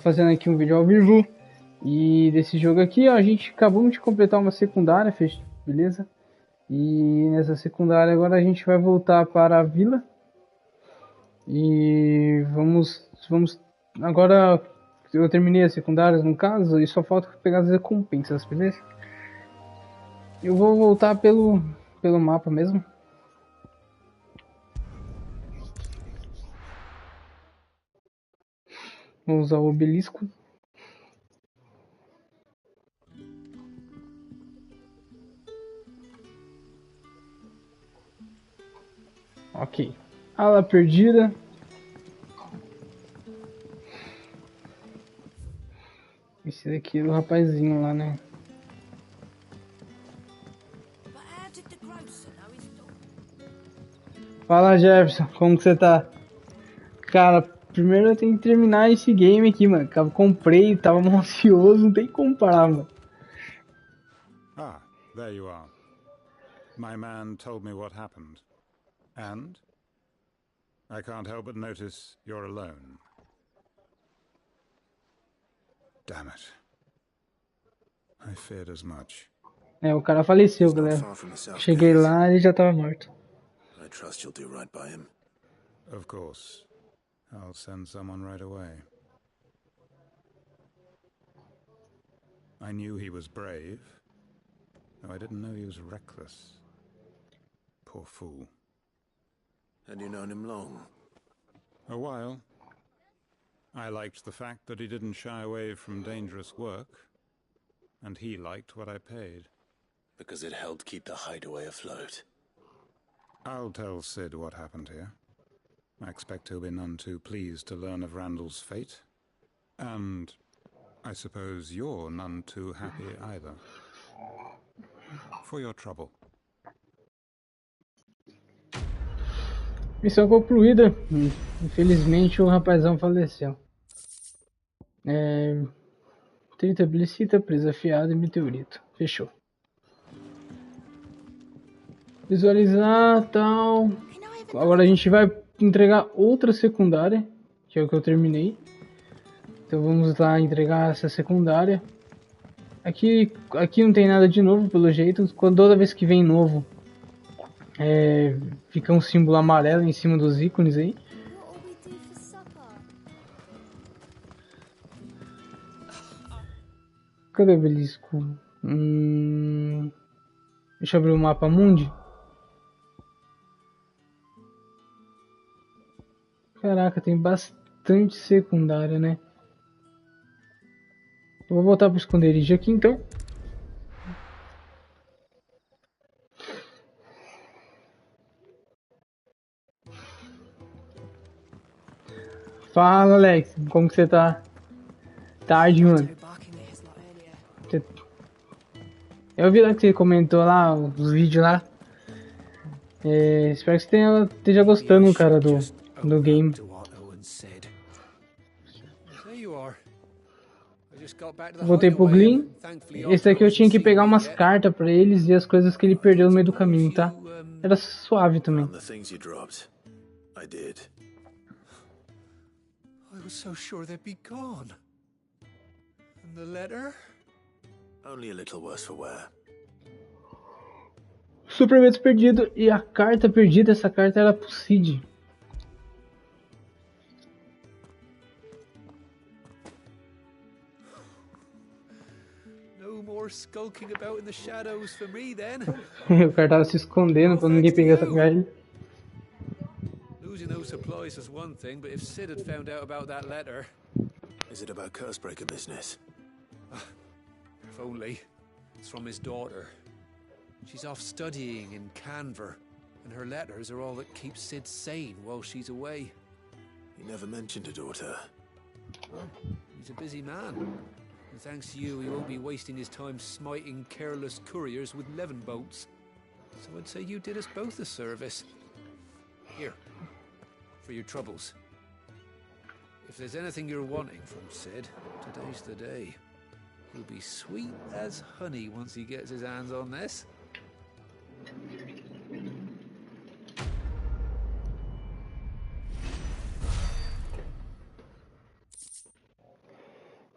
Fazendo aqui um vídeo ao vivo. E desse jogo aqui, ó, a gente acabou de completar uma secundária, beleza? E nessa secundária agora a gente vai voltar para a vila. E vamos agora eu terminei as secundárias no caso, e só falta pegar as recompensas, beleza? Eu vou voltar pelo mapa mesmo. Vou usar o obelisco. Ok. Ala perdida. Esse daqui é do rapazinho lá, né? Fala, Jefferson, como que você tá? Cara, primeiro eu tenho que terminar esse game aqui, mano. Eu comprei, tava ansioso, não tem como parar, mano. Ah, there you are. My man told me what happened. And? I can't help but notice you're alone. Damn it. I feared as much. É, o cara faleceu, galera. Cheguei lá e ele já tava morto. I trust you'll do right by him. Of course. I'll send someone right away. I knew he was brave, though I didn't know he was reckless. Poor fool. Had you known him long? A while. I liked the fact that he didn't shy away from dangerous work, and he liked what I paid. Because it helped keep the hideaway afloat. I'll tell Sid what happened here. I expect he'll be none too pleased to learn of Randall's fate. And I suppose you're none too happy either. For your trouble. Missão concluída. Infelizmente o rapazão faleceu. 30 blicita, presa afiada e meteorito. Fechou. Visualizar, tal. Agora a gente vai entregar outra secundária, que é o que eu terminei. Então vamos lá entregar essa secundária. Aqui não tem nada de novo, pelo jeito. Toda vez que vem novo, fica um símbolo amarelo em cima dos ícones aí. Cadê o obelisco? Deixa eu abrir o mapa mundi. Caraca, tem bastante secundária, né? Eu vou voltar pro esconderijo aqui então. Fala, Alex, como que você tá? Tarde, mano. Eu vi lá que você comentou lá, os vídeos lá. Espero que você esteja gostando, cara, do game. Voltei pro Gleam. Esse daqui eu tinha que pegar umas cartas pra eles e as coisas que ele perdeu no meio do caminho, tá? Era suave também. I was so sure they'd be gone. And the letter? Only a little worse for wear. Suplementos perdido e a carta perdida, essa carta era pro Cid. No more skulking about in the shadows for me then. O cara tava se escondendo pra ninguém pegar essa carta. Losing those supplies is one thing, but if Sid had found out about that letter... Is it about Cursebreaker business? If only. It's from his daughter. She's off studying in Canver, and her letters are all that keeps Sid sane while she's away. He never mentioned a daughter. Well, he's a busy man. And thanks to you, he won't be wasting his time smiting careless couriers with levin bolts. So I'd say you did us both a service. Here. For your troubles. If there's anything you're wanting from Sid, today's the day. He'll be sweet as honey once he gets his hands on this.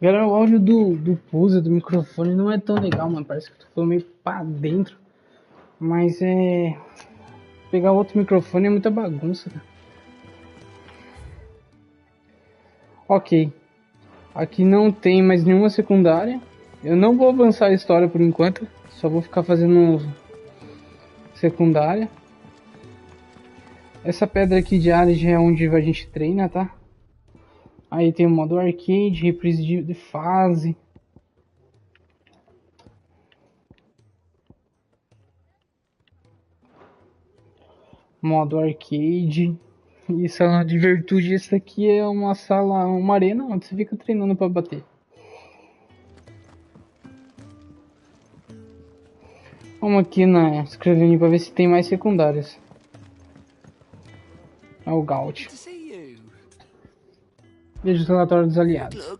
Galera, o áudio do pulse, do microfone não é tão legal, mano. Parece que eu tô meio pra dentro. Mas pegar outro microfone é muita bagunça, cara. Ok. Aqui não tem mais nenhuma secundária. Eu não vou avançar a história por enquanto. Só vou ficar fazendo secundária. Essa pedra aqui de área já é onde a gente treina, tá? Aí tem o modo arcade, reprise de fase. Modo arcade. E sala de virtude, essa aqui é uma sala, uma arena onde você fica treinando pra bater. Vamos aqui na escrevendo pra ver se tem mais secundárias. É o Gaut. Veja o relatório dos aliados.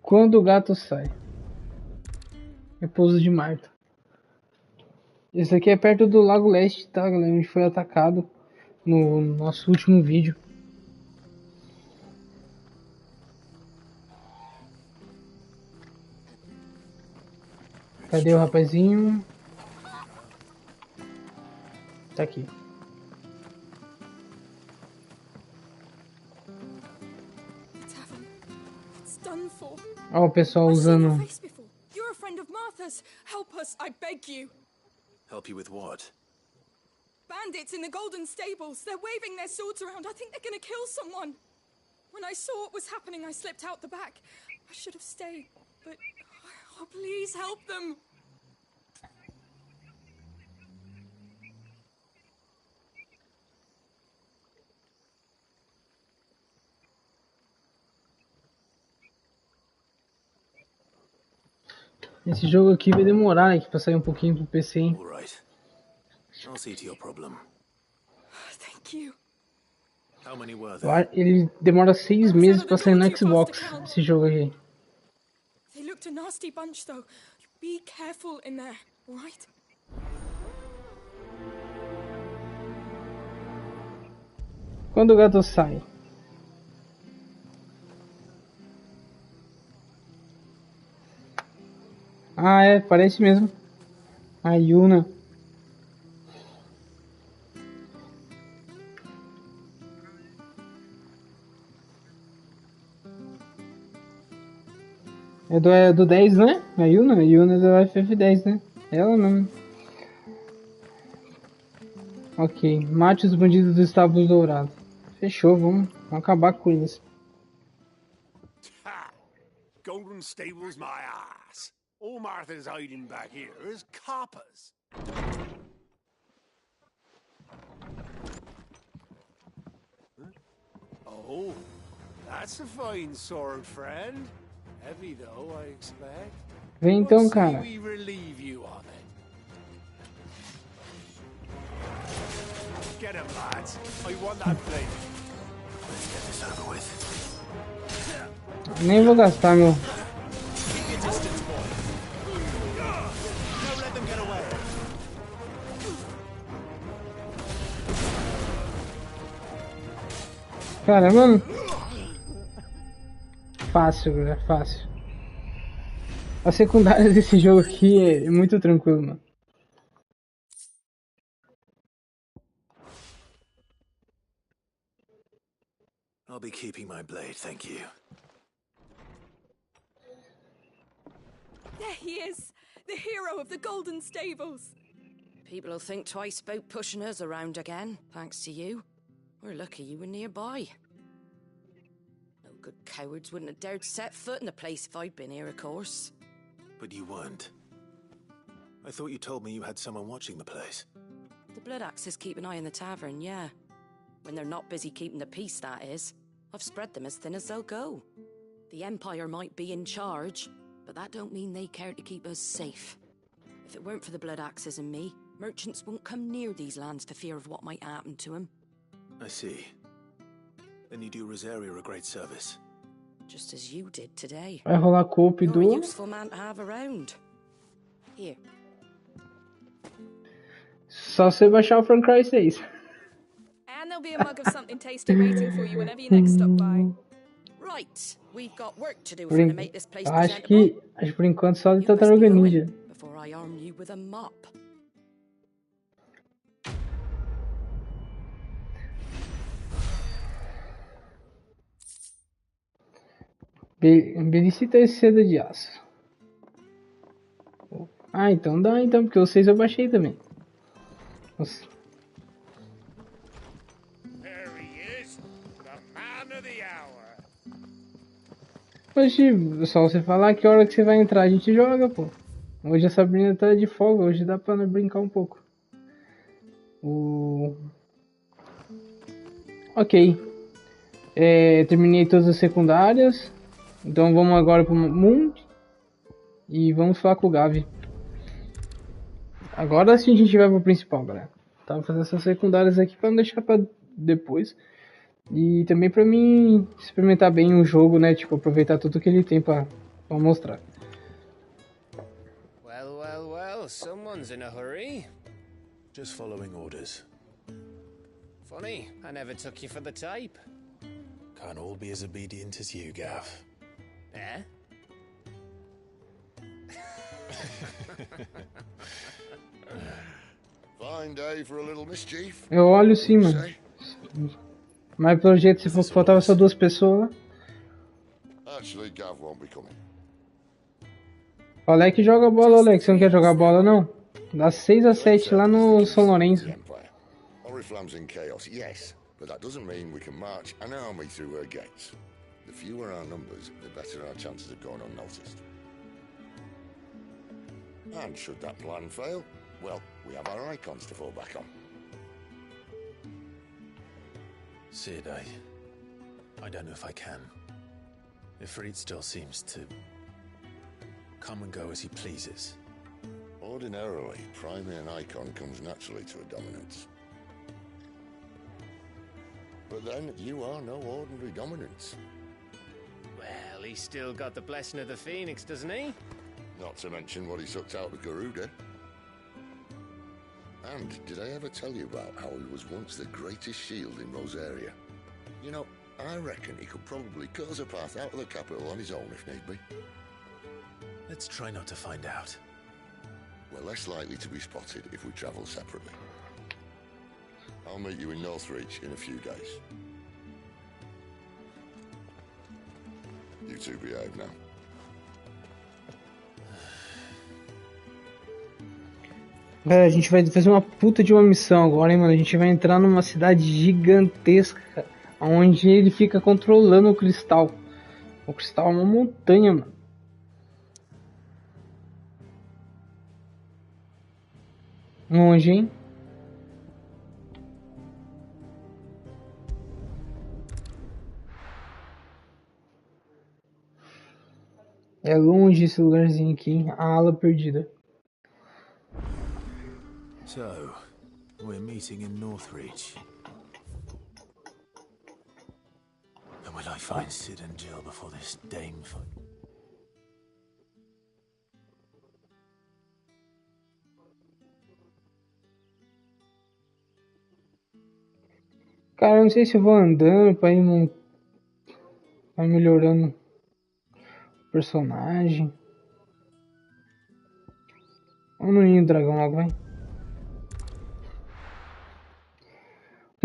Quando o gato sai. Repouso de Marta. Esse aqui é perto do Lago Leste, tá, galera? Onde foi atacado no nosso último vídeo. Cadê o rapazinho? Tá aqui. Ó, o pessoal usando. You're a friend of Martha's. Help us, I beg you. Help you with what? Bandits in the Golden Stables. They're waving their swords around. I think they're gonna kill someone. When I saw what was happening, I slipped out the back. I should have stayed, but oh, please help them. Esse jogo aqui vai demorar, né? Pra sair um pouquinho pro PC, hein? All right. I'll see to your problem. Thank you. How many were there? Ele demora 6 meses pra sair no Xbox, esse jogo aqui. They looked a nasty bunch, though. Be careful in there, all right? Quando o gato sai. Ah, parece mesmo. A Yuna. É do 10, né? A Yuna é do FF10, né? Ela mesmo. Ok, mate os bandidos dos estábulos dourados. Fechou, vamos acabar com eles. Golden Stables, my ass. All Martha's hiding back here is coppers. Huh? Oh, that's a fine sword, friend. Heavy though, I expect. Vem então, cara. We relieve you of it. Get him, lads. I want that blade. Let's get this over with. Nem vou gastar, meu. Keep your distance, boy. Don't let them get away. Cara, mano. Fácil, galera, fácil. As secundárias desse jogo aqui é muito tranquilo, mano. I'll be keeping my blade, thank you. There he is, the hero of the Golden Stables. People will think twice about pushing us around again, thanks to you. We're lucky you were nearby. No good cowards wouldn't have dared set foot in the place if I'd been here, of course. But you weren't. I thought you told me you had someone watching the place. The Blood Axes keep an eye on the tavern, yeah. When they're not busy keeping the peace, that is. I've spread them as thin as they'll go. The Empire might be in charge, but that don't mean they care to keep us safe. If it weren't for the Blood Axes and me, merchants won't come near these lands for fear of what might happen to them. I see. Then you do Rosaria a great service. Just as you did today. Vai rolar coop You're a do... useful man to have around. Here. Só você baixar o Far Cry 6. And there'll be a mug of something tasty waiting for you whenever you next stop by. Right, we've got work to do to make this place Acho presentable. que por enquanto só de You best Tartaruga be going Ninja. before I arm you with a mop. Belicita esse seda de aço. Ah, então dá então, porque o 6 eu baixei também. Nossa. There he is, the man of the hour. Hoje, só você falar que hora que você vai entrar, a gente joga, pô. Hoje a Sabrina tá de folga, hoje dá pra brincar um pouco. Ok. Terminei todas as secundárias. Então vamos agora pro mundo. E vamos falar com o Gavi. Agora sim a gente vai pro principal, galera. Tá, vou fazer essas secundárias aqui pra não deixar pra depois. E também pra mim experimentar bem o jogo, né? Tipo, aproveitar tudo que ele tem pra mostrar. Well, someone's in a hurry. Just following orders. Funny, I never took you for the type. Can't all be as obedient as you, Gav. Eh? Fine day for a little mischief. Eu olho sim, mano. Mas pelo jeito, se faltava só 2 pessoas lá. Actually, Gav won't be coming. O Alex joga bola, Alex. Você não quer jogar bola, não? Das 6 às 7 lá no São Lourenço. Oriflamme's in chaos, yes, but that doesn't mean we can march an army through her gates. The fewer our numbers, the better our chances of going unnoticed. And should that plan fail, well, we have our Eikons to fall back on. Sid, I don't know if I can. Ifrit still seems to come and go as he pleases. Ordinarily, priming an Eikon comes naturally to a dominance. But then, you are no ordinary dominance. Well, he's still got the blessing of the Phoenix, doesn't he? Not to mention what he sucked out of Garuda. And did I ever tell you about how he was once the greatest shield in Rosaria? You know, I reckon he could probably cut us a path out of the capital on his own if need be. Let's try not to find out. We're less likely to be spotted if we travel separately. I'll meet you in Northreach in a few days. You two behave now. Galera, a gente vai fazer uma puta de uma missão agora, hein, mano. A gente vai entrar numa cidade gigantesca, onde ele fica controlando o cristal. O cristal é uma montanha, mano. Longe, hein? É longe esse lugarzinho aqui, hein? A ala perdida. So, we're meeting in Northreach. And will I find Sid and Jill before this dame fight? Cara, eu não sei se eu vou andando pra ir vai melhorando o personagem. Vamos no ninho do dragão logo, vai. O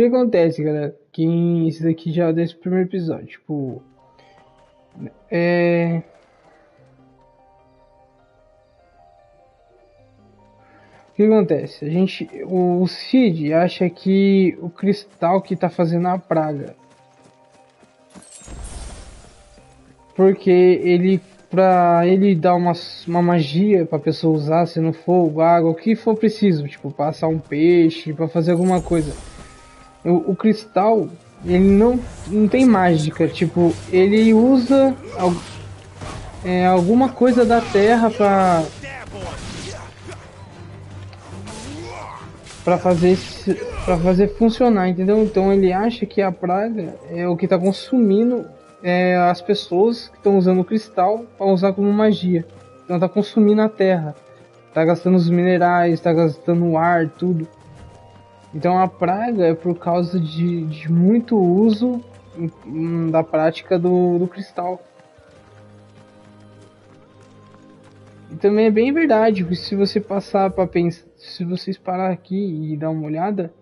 que acontece, galera? Que esse daqui já é desse primeiro episódio. Tipo. O que acontece? O Cid acha que o cristal que tá fazendo a praga. Porque pra ele dar uma magia pra pessoa usar, sendo fogo, água, o que for preciso, tipo, passar um peixe, pra fazer alguma coisa. O cristal, ele não tem mágica, tipo, ele usa alguma coisa da terra pra fazer funcionar, entendeu? Então ele acha que a praga é o que tá consumindo as pessoas que estão usando o cristal para usar como magia. Então tá consumindo a terra, tá gastando os minerais, tá gastando o ar, tudo. Então a praga é por causa de muito uso da prática do cristal. E também é bem verdade, porque se você passar para pensar, se vocês parar aqui e dar uma olhada,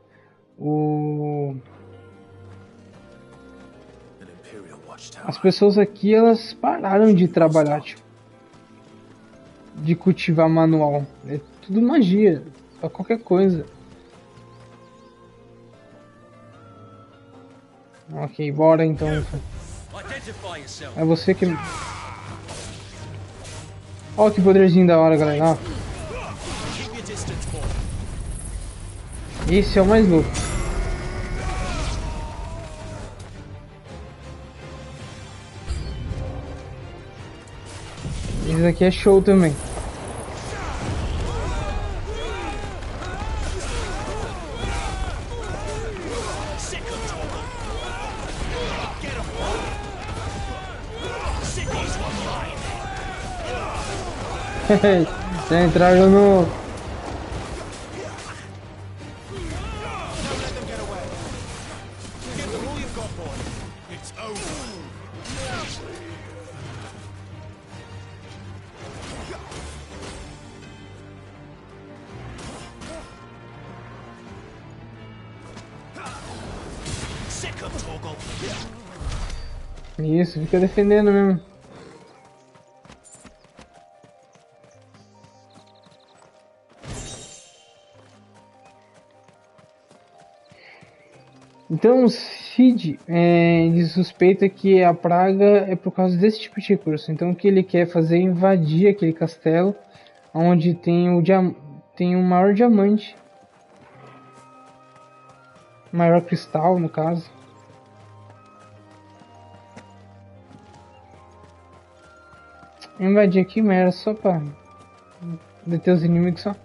as pessoas aqui, elas pararam de trabalhar, tipo, de cultivar manual. É tudo magia, pra qualquer coisa. Ok, bora então. É você que... Ó, que poderzinho da hora, galera. Ó. Esse é o mais louco. Esse aqui é show também. Já entraram no... Isso, fica defendendo mesmo. Então o Cid, ele suspeita que a praga é por causa desse tipo de recurso. Então o que ele quer fazer é invadir aquele castelo onde tem o maior diamante. Maior cristal, no caso. Invadir aqui, mas era só pra deter os inimigos só.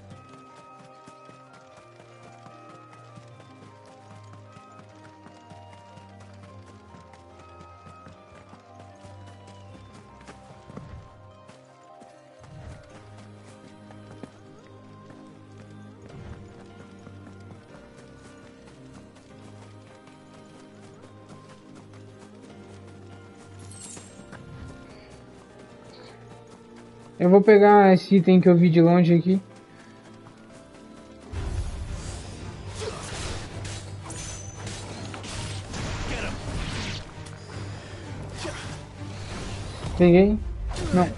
Eu vou pegar esse item que eu vi de longe aqui. Peguei? Não.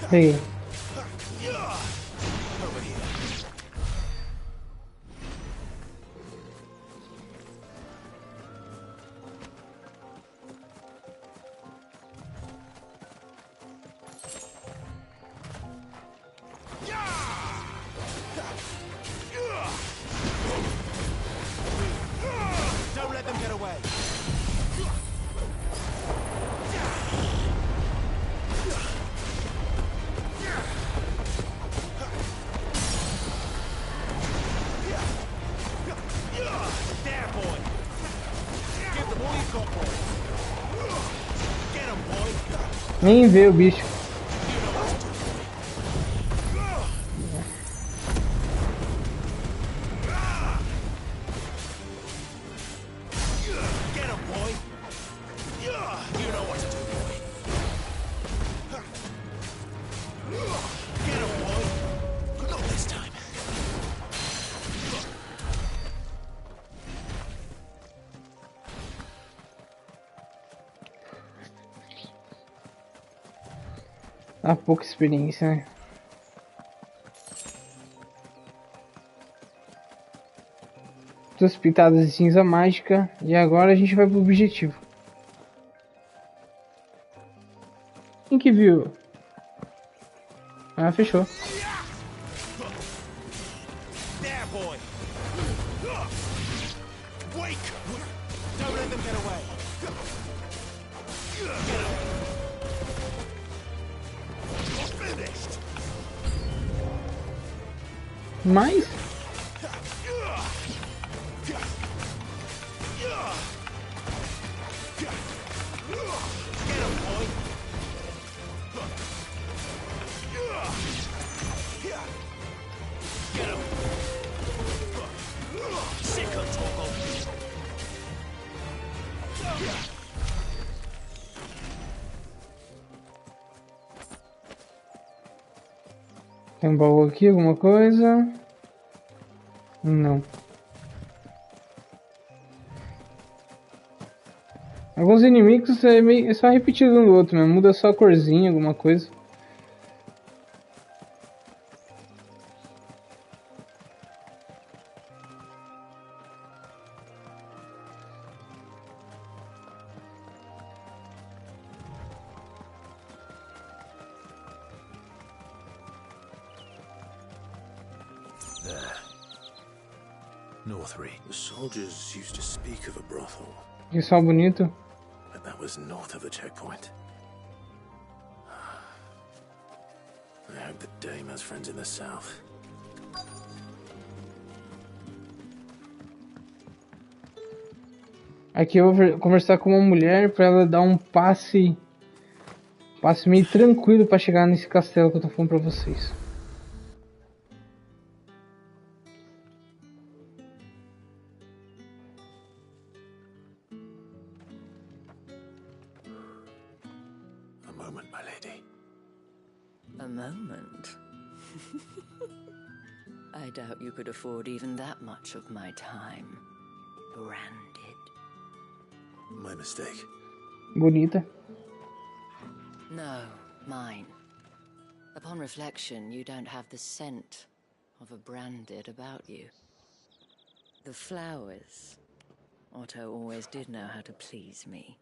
Peguei. Nem vê o bicho. Dá pouca experiência, né? Duas pitadas de cinza mágica. E agora a gente vai pro objetivo. Quem que viu? Ah, fechou. Mais? Tem um baú aqui, alguma coisa? Não. Alguns inimigos é só repetido um do outro, né? Muda só a corzinha, alguma coisa. Northry. The soldiers used to speak of a brothel. Isso é bonito. But that was north of the checkpoint. I hope the dame has friends in the south. Aqui eu vou conversar com uma mulher para ela dar um passe meio tranquilo para chegar nesse castelo que eu tô falando para vocês. A moment? I doubt you could afford even that much of my time. Branded. My mistake. Bonita. No, mine. Upon reflection, you don't have the scent of a branded about you. The flowers. Otto always did know how to please me.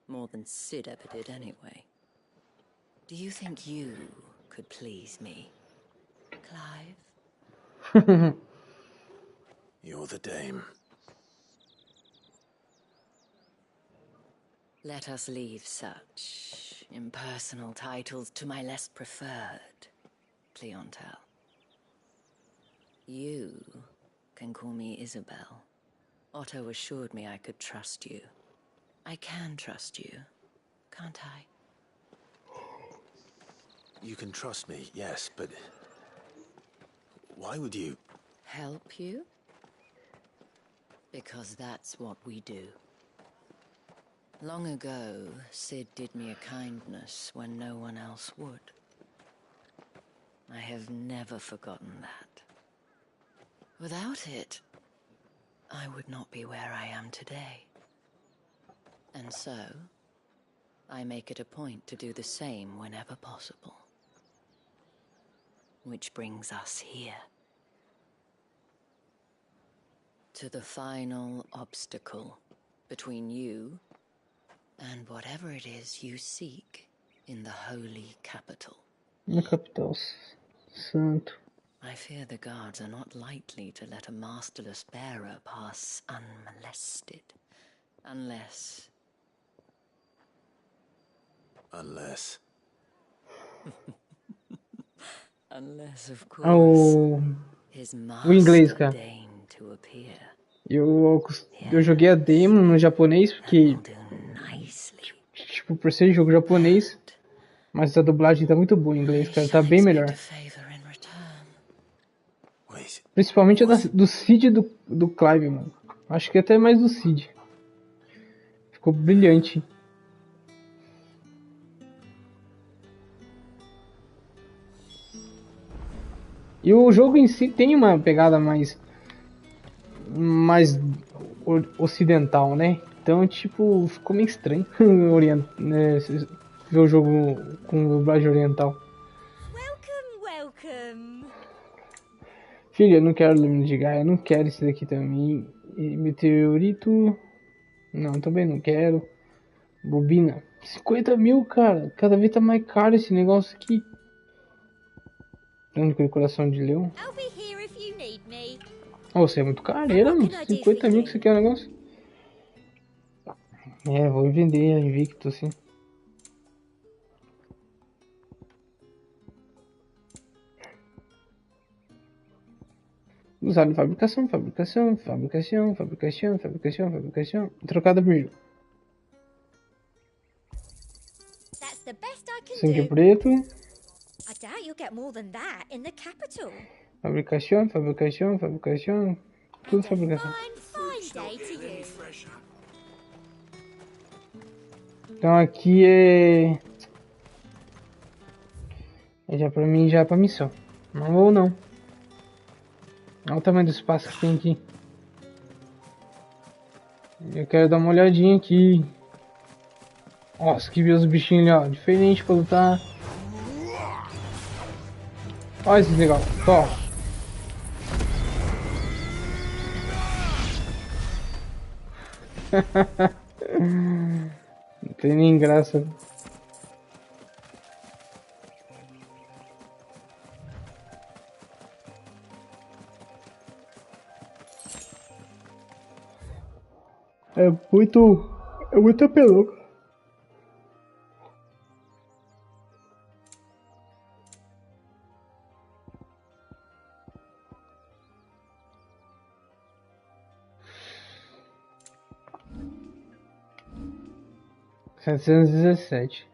More than Sid ever did anyway. Do you think you could please me, Clive? You're the dame. Let us leave such impersonal titles to my less preferred clientele. You can call me Isabelle. Otto assured me I could trust you. I can trust you, can't I? You can trust me, yes, but why would you? Help you? Because that's what we do. Long ago, Sid did me a kindness when no one else would. I have never forgotten that. Without it, I would not be where I am today. And so, I make it a point to do the same whenever possible. Which brings us here. To the final obstacle between you and whatever it is you seek in the holy capital. Na capital, santo. I fear the guards are not likely to let a masterless bearer pass unmolested. Unless... Unless, of course, his o inglês, master cara. deigned to appear. Eu joguei a demo no japonês porque, tipo, por ser jogo japonês, mas a dublagem tá muito boa em inglês, cara, tá bem melhor. Principalmente a do Cid e do Clive, mano. Acho que até mais do Cid. Ficou brilhante. E o jogo em si tem uma pegada mais ocidental, né? Então, tipo, ficou meio estranho ver o jogo com dublagem oriental. Welcome. Filha, eu não quero Lâmina de Gaia, eu não quero esse daqui também. E meteorito... Não, também não quero. Bobina. 50 mil, cara. Cada vez tá mais caro esse negócio aqui. Onde que coração de leão? Oh, você é muito careira, mano. 50 mil que você quer o negócio? É, vou vender a Invicto, assim. Usado em fabricação. Trocada por jogo. Sangue preto. Fabricação. Tudo fabricação. Então aqui é já pra mim, já pra missão. Não vou não. Olha o tamanho do espaço que tem aqui. Eu quero dar uma olhadinha aqui. Nossa, que ver os bichinhos ali, ó. Diferente pra lutar. Olha esse legal. Tó. Não tem nem graça. É muito apelão. R$ 717.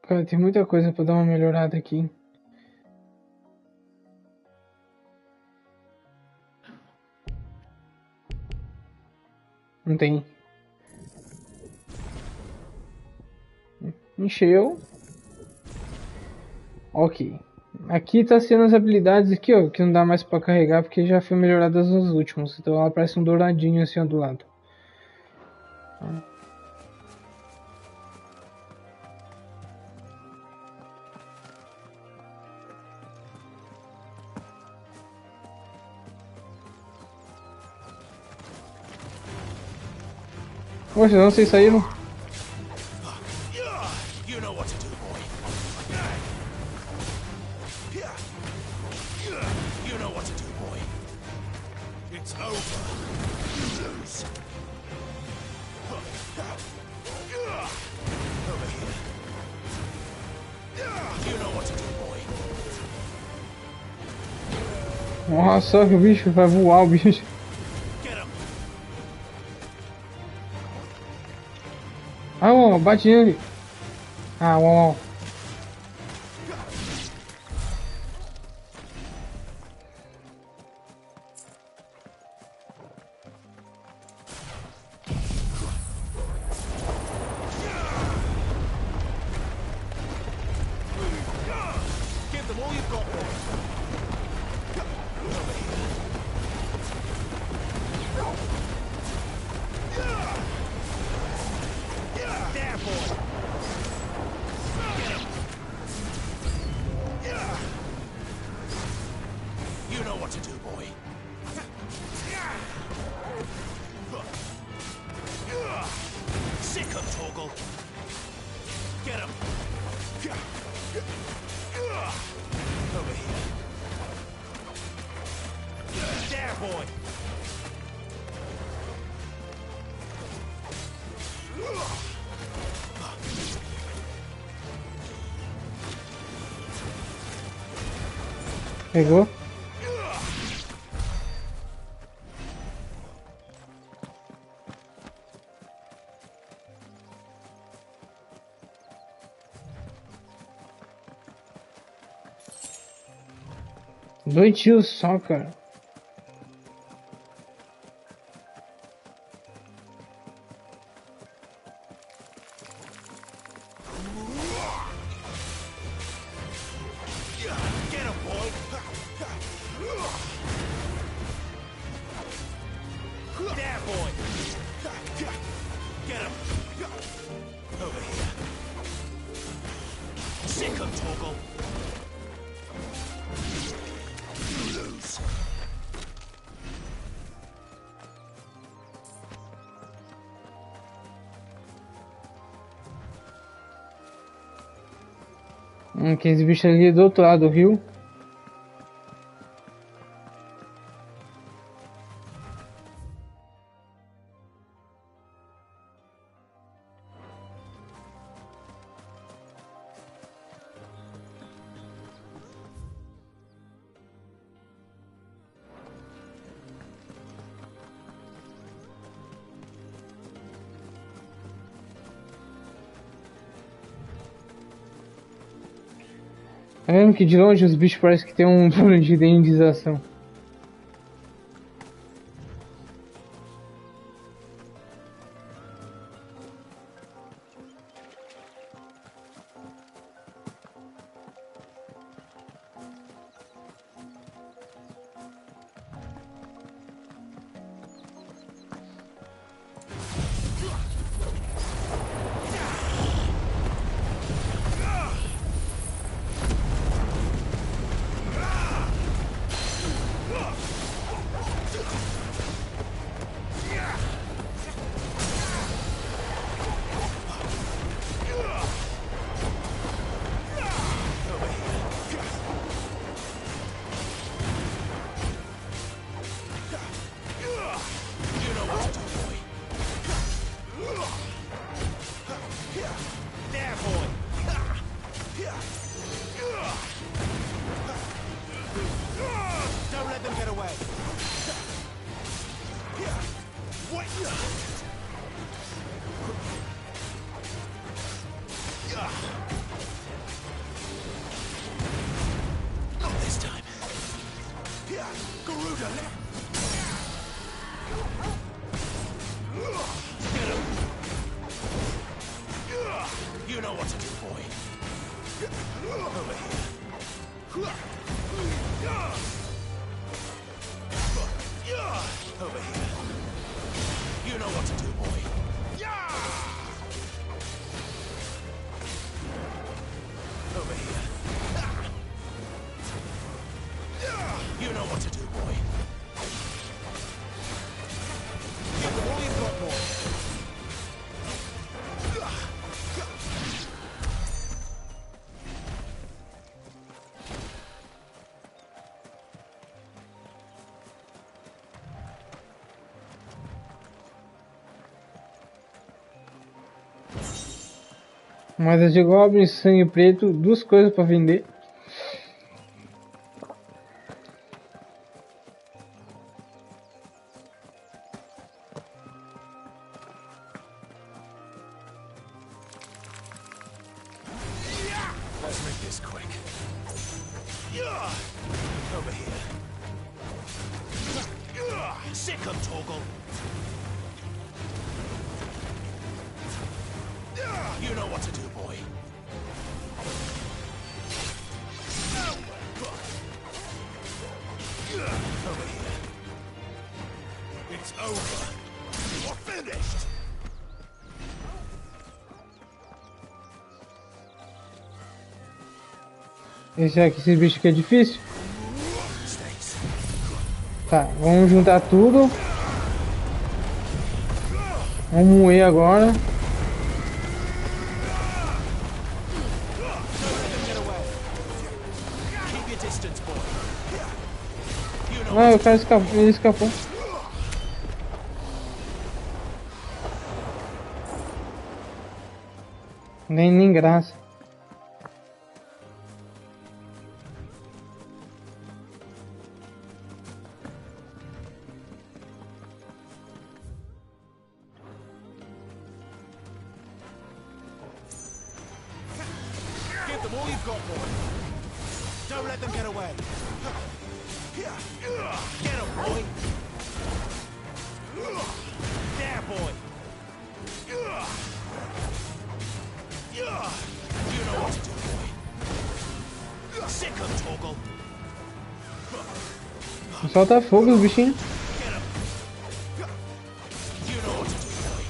Cara, tem muita coisa pra dar uma melhorada aqui. Não tem. Encheu. Ok. Aqui tá sendo as habilidades aqui, ó, que não dá mais pra carregar porque já foi melhoradas nos últimos. Então ela parece um douradinho assim ó, do lado. Poxa, não sei saíram. You know what to do, boy. You know what to do, boy. It's over. You lose. Over here. You know what to do, boy. Nossa, só que o bicho vai voar, o bicho. Ah, ó, bate nele. Ah, ó. Give them all you've got, boy. There, boy. Get him. You know what to do, boy. Sick him, Torgal. Get him. Over here. There, boy. Pegou? Dois tiros só, cara. Get him, boy. There, boy. Get him. Over here. Sick him, Torgal. You lose. Aqueles bichos ali do outro lado do rio. Tá vendo que de longe os bichos parecem que tem um problema de indenização. Moedas de goblins, sangue preto, 2 coisas para vender. Let's make this quick. Over here. Sick of Toggle. You know what to do, boy. Over here. It's over. You're finished. Esse aqui, esse bicho aqui é difícil. Tá, vamos juntar tudo. Vamos moer agora. Ah, o cara escapou, ele escapou. Nem graça. Give them all you've got, boy. Don't let them get away. Get him, boy. There, boy. You know what to do, boy. Sick of Toggle. Solta fogo os bichinhos. Get him. You know what to do, boy.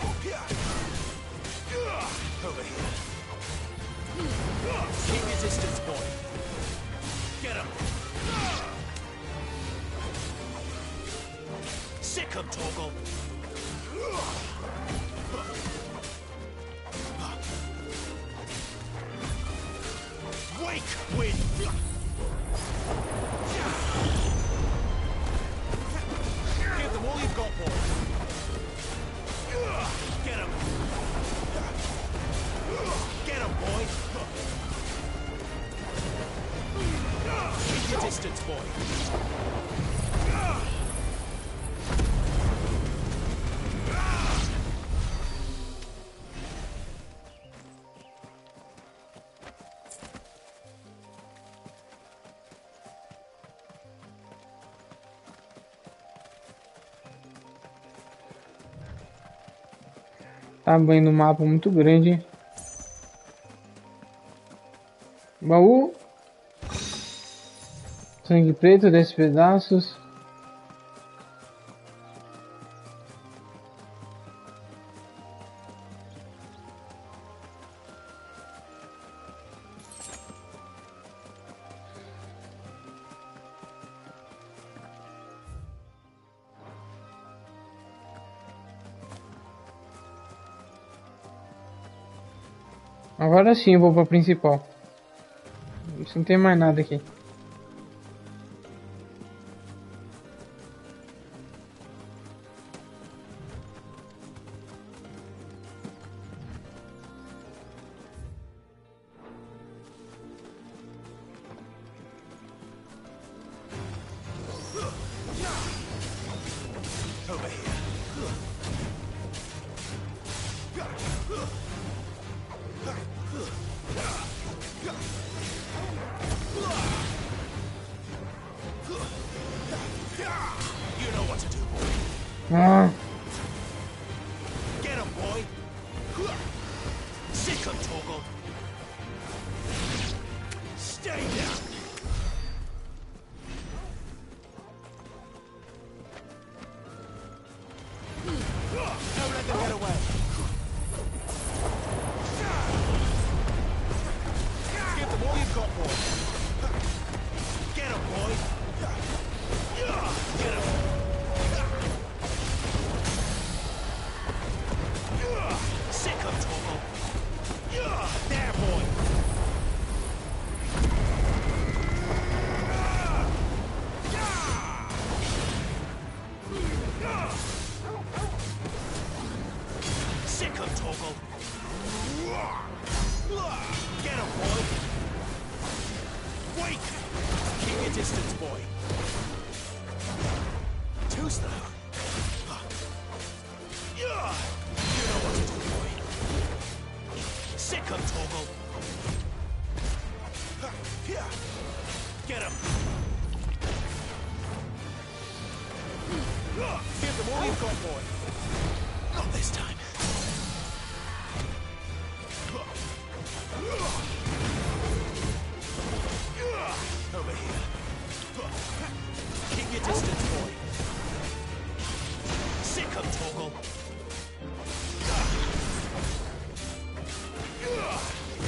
Over here. Over here. Keep your distance, boy. Get him. Sick of Toggle. Tamanho do mapa muito grande. Baú. Sangue preto, 10 pedaços. Agora sim eu vou para a principal. Não tem mais nada aqui. Ah. Get him, boy. Sick him, Toggle. Stay down. Don't let them get away. Give them all you've got, boy. Get him, boy. Get him. Sick of Toggle. There, boy. Sick of Toggle. Get him, boy. Wait. Keep your distance, boy. Too slow. You know what to do, boy. Sick of Toggle. Get him. Give them all you've got, boy. Not this time. Over here. Keep your distance, boy. Sick of Toggle.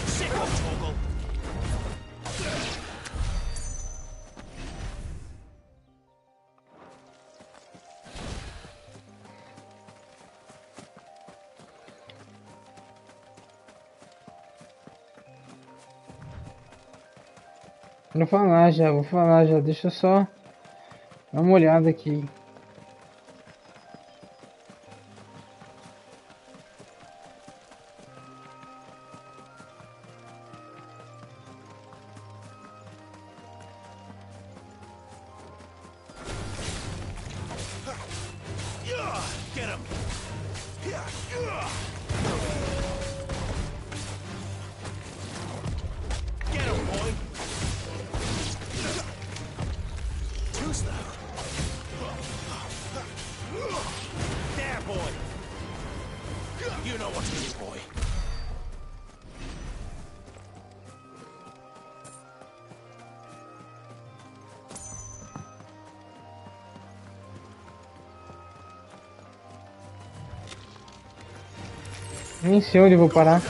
Sick of Toggle. Vou falar já, deixa eu só dar uma olhada aqui. Get him. Get him, boy. Too slow. There, boy. You know what to do, boy. Nem sei onde eu vou parar.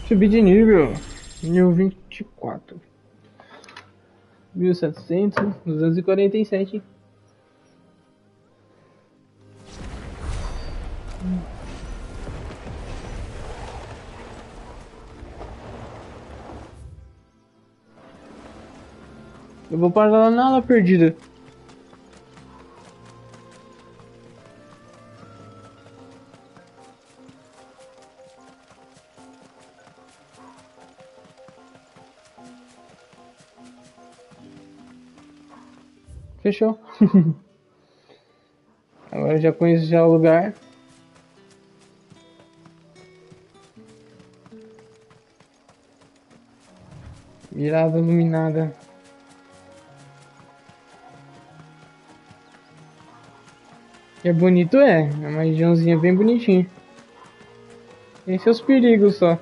Subir de nível. Nível 24. 1700, 247. Eu vou parar lá na ala perdida. Fechou. Agora eu já conheço já o lugar. Virada iluminada. É bonito, é. É uma regiãozinha bem bonitinha. Tem seus perigos só.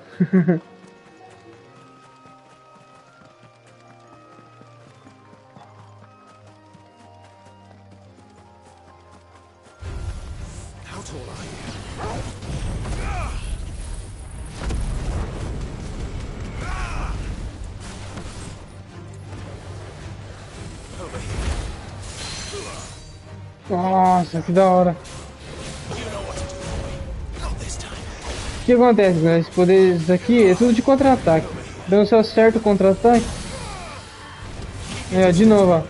Nossa, que da hora. O que acontece, né? Esses poderes aqui é tudo de contra-ataque. Então se eu acerto o contra-ataque... de novo, ó.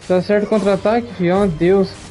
Se eu acerto o contra-ataque, filho, oh Deus.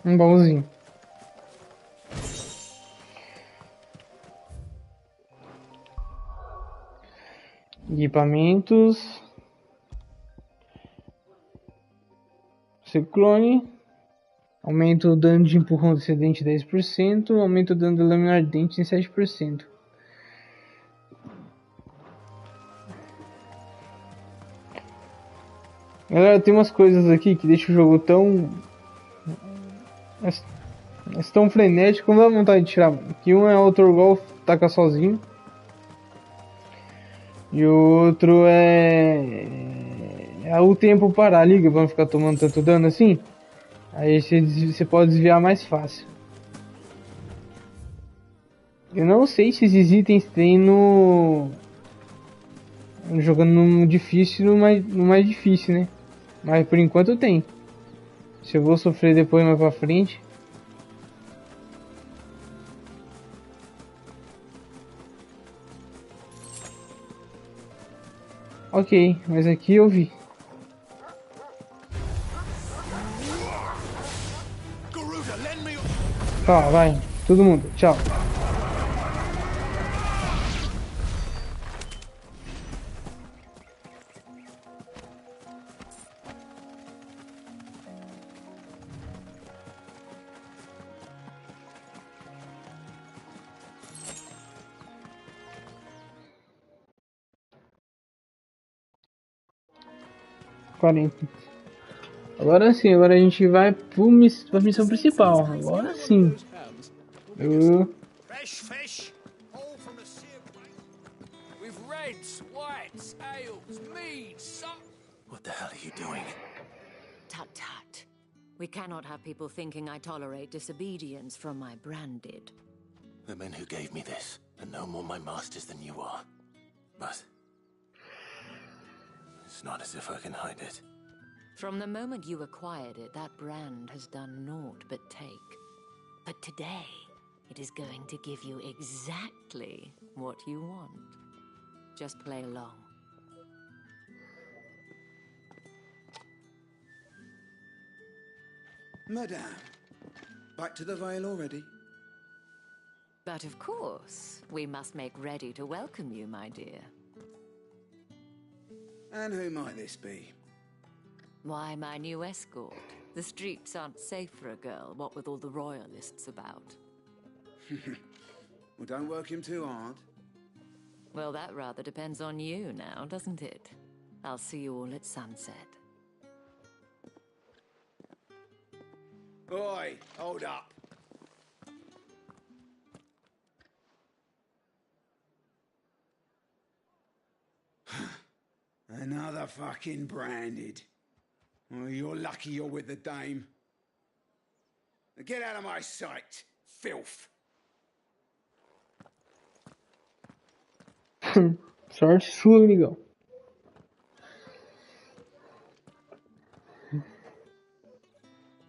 Um baúzinho. Equipamentos. Ciclone. Aumenta o dano de empurrão descendente 10%. Aumenta o dano de lâmina ardente em 7%. Galera, tem umas coisas aqui que deixam o jogo tão... Mas tão frenético, não dá vontade de tirar. Que um é o Torgol taca sozinho. E o outro é o tempo parar, liga, pra não ficar tomando tanto dano assim. Aí você pode desviar mais fácil. Eu não sei se esses itens tem no... Jogando no difícil no mais difícil, né? Mas por enquanto tem. Se eu vou sofrer depois mais pra frente. Ok, mas aqui eu vi. Tá, vai. Todo mundo. Tchau. Agora sim, agora a gente vai pra missão principal. Agora sim. Fresh fish, all from the same place. With reds, whites, ales, meads, What the hell are you doing? Tut tut. We cannot have people thinking I tolerate disobedience from my branded. The men who gave me this are no more my masters than you are. But it's not as if I can hide it. From the moment you acquired it, that brand has done naught but take. But today, It is going to give you exactly what you want. Just play along. Madame, back to the Vale already? But of course, we must make ready to welcome you, my dear. And who might this be? Why, my new escort. The streets aren't safe for a girl, what with all the royalists about. Well, don't work him too hard. Well, that rather depends on you now, doesn't it? I'll see you all at sunset. Oi, hold up. Another fucking branded. Oh, you're lucky you're with the dame. Get out of my sight, filth. Sorte sua, amigão.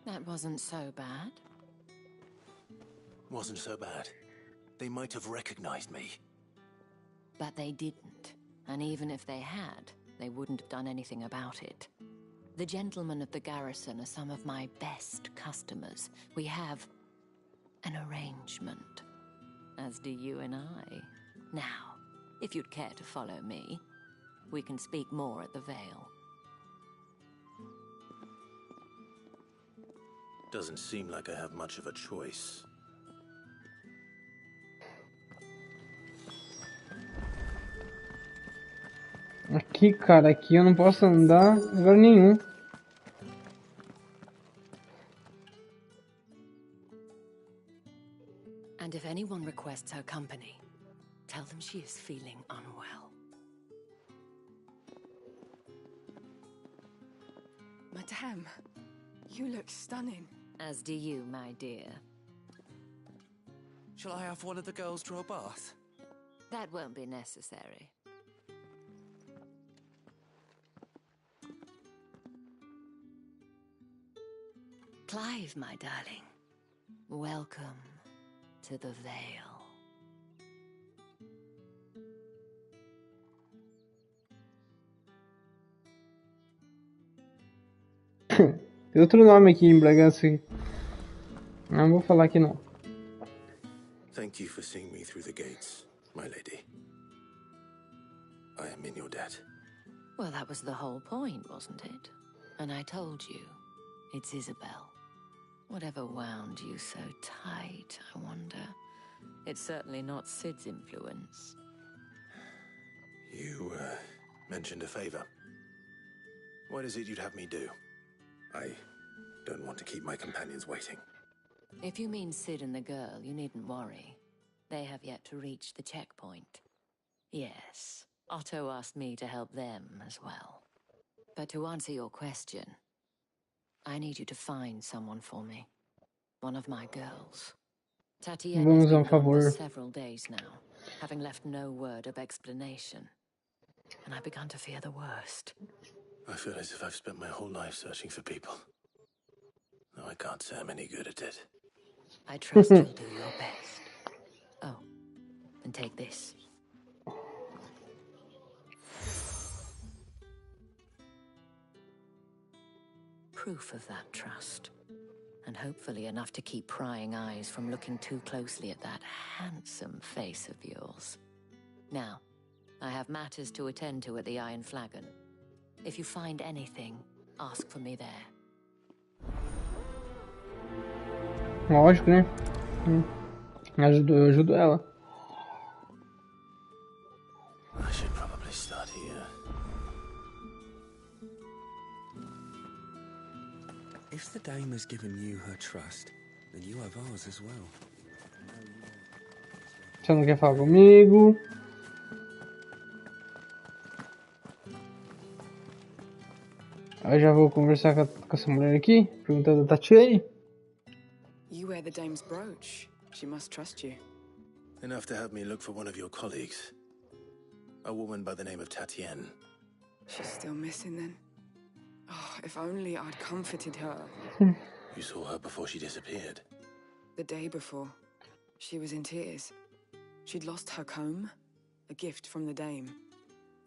That wasn't so bad. Wasn't so bad. They might have recognized me. But they didn't. And even if they had, they wouldn't have done anything about it. The gentlemen of the garrison are some of my best customers. We have an arrangement. As do you and I. Now, if you'd care to follow me, we can speak more at the Vale. Doesn't seem like I have much of a choice. Aqui, cara, aqui eu não posso andar em lugar nenhum. And if anyone requests her company, tell them she is feeling unwell. Madame, you look stunning. As do you, my dear. Shall I have one of the girls draw a bath? That won't be necessary. Clive, my darling. Welcome to the Vale. Tem outro nome aqui em Bragança. Não vou falar aqui não. Thank you for seeing me through the gates, my lady. I am in your debt. Well, that was the whole point, wasn't it? And I told you, it's Isabelle. Whatever wound you so tight, I wonder. It's certainly not Sid's influence. You, mentioned a favor. What is it you'd have me do? I don't want to keep my companions waiting. If you mean Sid and the girl, you needn't worry. They have yet to reach the checkpoint. Yes, Otto asked me to help them as well. But to answer your question, I need you to find someone for me. One of my girls. Tatiana has been gone for several days now, having left no word of explanation. And I've begun to fear the worst. I feel as if I've spent my whole life searching for people. Though I can't say I'm any good at it. I trust you'll do your best. Oh, and take this. Proof of that trust. And hopefully enough to keep prying eyes from looking too closely at that handsome face of yours. Now, I have matters to attend to at the Iron Flagon. If you find anything, ask for me there. Lógico, né? Eu ajudo ela. I should probably start here. If the dame has given you her trust, then you have ours as well. Você não quer falar comigo? Eu já vou conversar com essa mulher aqui, perguntando a Tatiane. You wear the dame's brooch. She must trust you. Enough to have me look for one of your colleagues. A woman by the name of Tatienne. She's still missing then. Oh, if only I'd comforted her. You saw her before she disappeared. The day before. She was in tears. She'd lost her comb, a gift from the dame.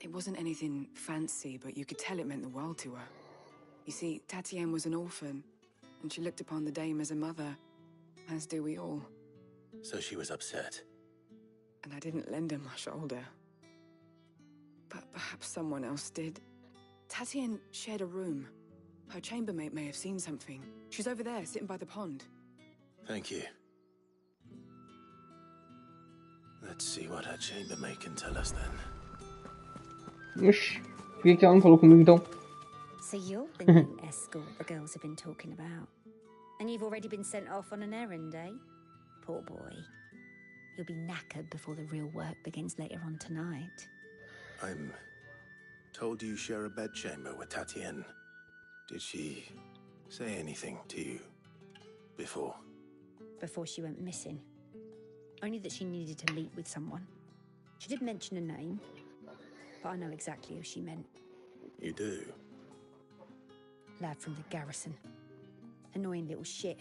It wasn't anything fancy, but you could tell it meant the world to her. You see, Tatienne was an orphan, and she looked upon the dame as a mother, as do we all. So she was upset. And I didn't lend her my shoulder. But perhaps someone else did. Tatienne shared a room. Her chambermaid may have seen something. She's over there, sitting by the pond. Thank you. Let's see what her chambermaid can tell us then. Oxi, por que ela não falou comigo então? So you're the new escort the girls have been talking about. And you've already been sent off on an errand, eh? Poor boy. You'll be knackered before the real work begins later on tonight. I'm told you share a bedchamber with Tatienne. Did she say anything to you before? Before she went missing. Only that she needed to meet with someone. She did mention a name, but I know exactly who she meant. You do? Lad from the garrison. Annoying little shit.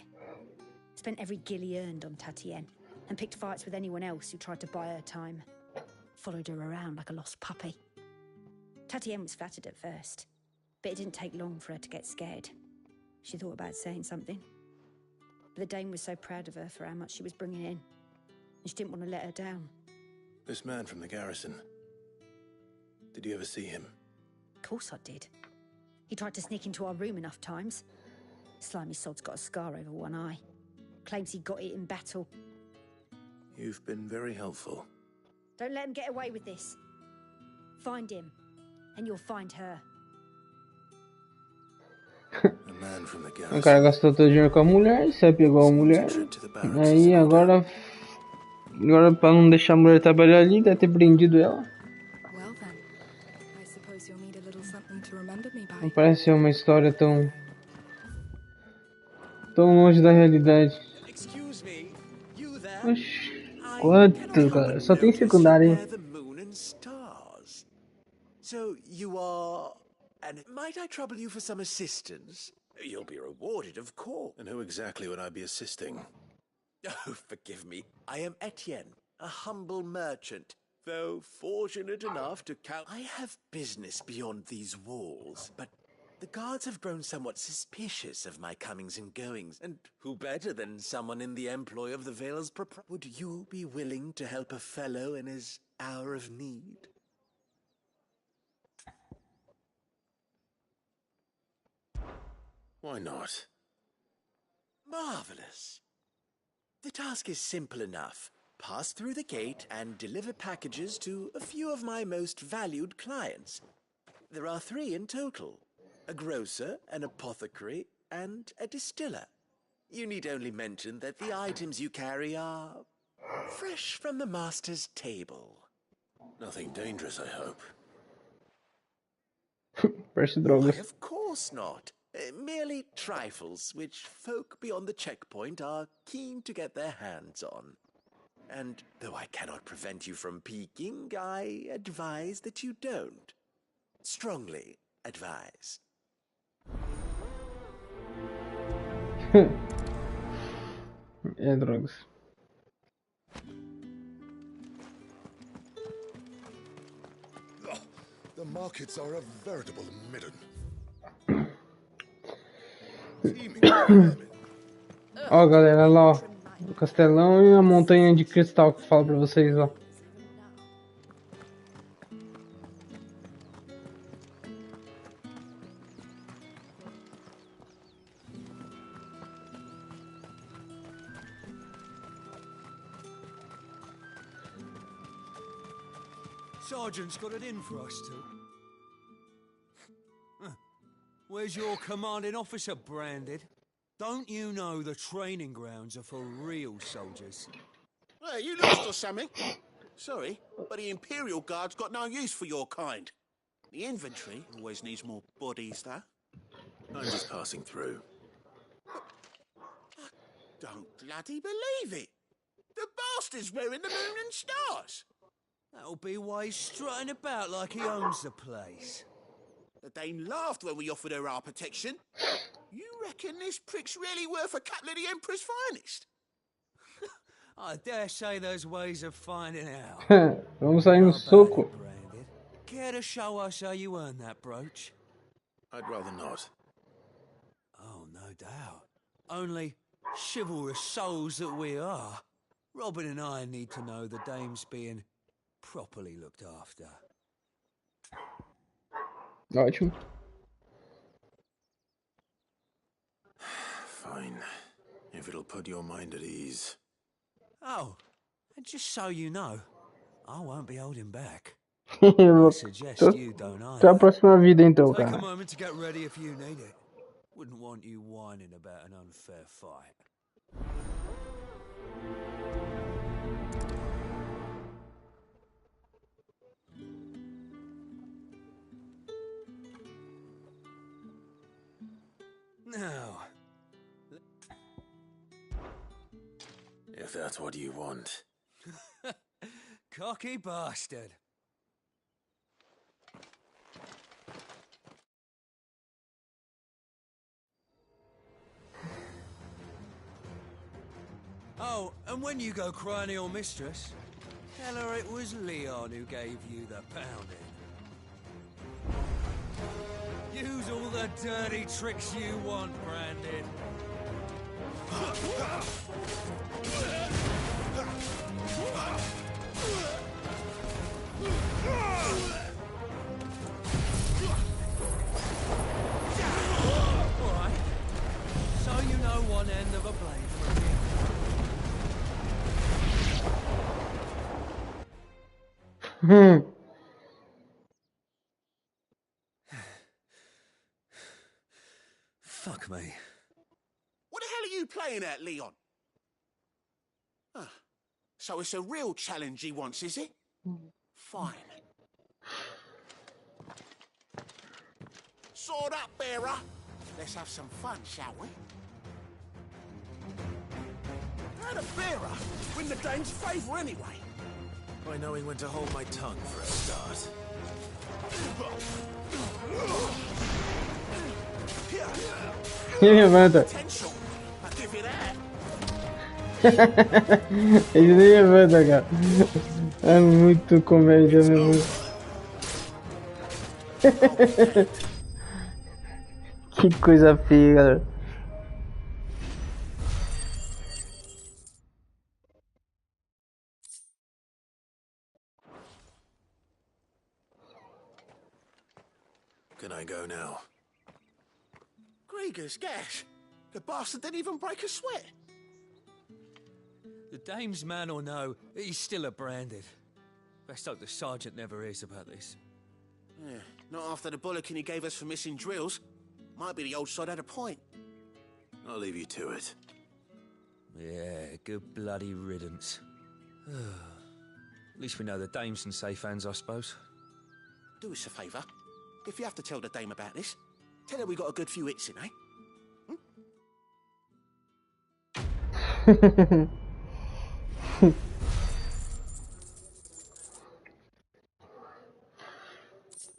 Spent every guil he earned on Tatienne, and picked fights with anyone else who tried to buy her time. Followed her around like a lost puppy. Tatienne was flattered at first, but it didn't take long for her to get scared. She thought about saying something. But the dame was so proud of her for how much she was bringing in, and she didn't want to let her down. This man from the garrison. Did you ever see him? Of course I did. He tried to sneak into our room enough times. Slimy sod's got a scar over one eye. Claims he got it in battle. You've been very helpful. Don't let him get away with this. Find him, and you'll find her. A man from the garrison. O cara gastou todo o dinheiro com a mulher, se apegou a mulher. Aí agora pra não deixar a mulher trabalhar ali, deve ter prendido ela. Well then, I suppose you'll need a little something to remember me by. Não parece ser uma história tão longe da realidade. Oxi, quanto, cara? Só tem secundária, hein? So you are... And might I trouble you for some assistance? You'll be rewarded, of course. And who exactly would I be assisting? Oh, forgive me. I am Etienne, a humble merchant. Though fortunate enough to count... I have business beyond these walls, but the guards have grown somewhat suspicious of my comings and goings, and who better than someone in the employ of the Vale's proprietor? Would you be willing to help a fellow in his hour of need? Why not? Marvelous. The task is simple enough. Pass through the gate and deliver packages to a few of my most valued clients. There are 3 in total. A grocer, an apothecary, and a distiller. You need only mention that the items you carry are fresh from the master's table. Nothing dangerous, I hope. Why, of course not. Merely trifles which folk beyond the checkpoint are keen to get their hands on. And though I cannot prevent you from peeking, I advise that you don't. Strongly advise. É drogas. Oh, the markets are a veritable midden. Ó, galera, lá, ó, o castelão e a montanha de cristal que eu falo pra vocês, ó. Sergeant's got it in for us two. Where's your commanding officer branded? Don't you know the training grounds are for real soldiers? Well, you lost or something? Sorry, but the Imperial Guard's got no use for your kind. The infantry always needs more bodies, though. I'm just passing through. I don't bloody believe it. The bastard's wearing the moon and stars. That'll be why he's strutting about like he owns the place. The Dane laughed when we offered her our protection. You reckon this prick's really worth a couple of the Emperor's finest? I dare say there's ways of finding out. Vamos sair no soco. Care to show us how you earned that brooch? I'd rather not. Oh, no doubt. Only chivalrous souls that we are, Robin and I need to know the dame's being properly looked after. Ótimo. Fine. If it'll put your mind at ease. Oh, and just so you know, I won't be holding back. Eu I suggest you don't Até a próxima vida então, Take a cara. moment to get ready if you need it. Wouldn't want you whining about an unfair fight. Now, If that's what you want. cocky bastard. Oh, and when you go crying to your mistress, tell her it was Leon who gave you the pounding. Use all the dirty tricks you want, Brandon. Alright, so you know one end of a blade from the other. Fuck me. What the hell are you playing at, Leon? Ah, so it's a real challenge he wants, is it? Fine. Sword up, bearer. Let's have some fun, shall we? How the bearer win the dame's favour anyway? By knowing when to hold my tongue for a start. Ele levanta. Ele nem levanta, cara. É muito comédia mesmo. Que coisa feia, galera. Can I go now? Grieger's gas. The bastard didn't even break a sweat. The dame's man or no, he's still a branded. Best hope the sergeant never hears about this. Yeah, not after the bullocking he gave us for missing drills. Might be the old sod had a point. I'll leave you to it. Yeah, good bloody riddance. At least we know the dame's in safe hands, I suppose. Do us a favour. If you have to tell the dame about this, tell her we got a good few hits in, eh?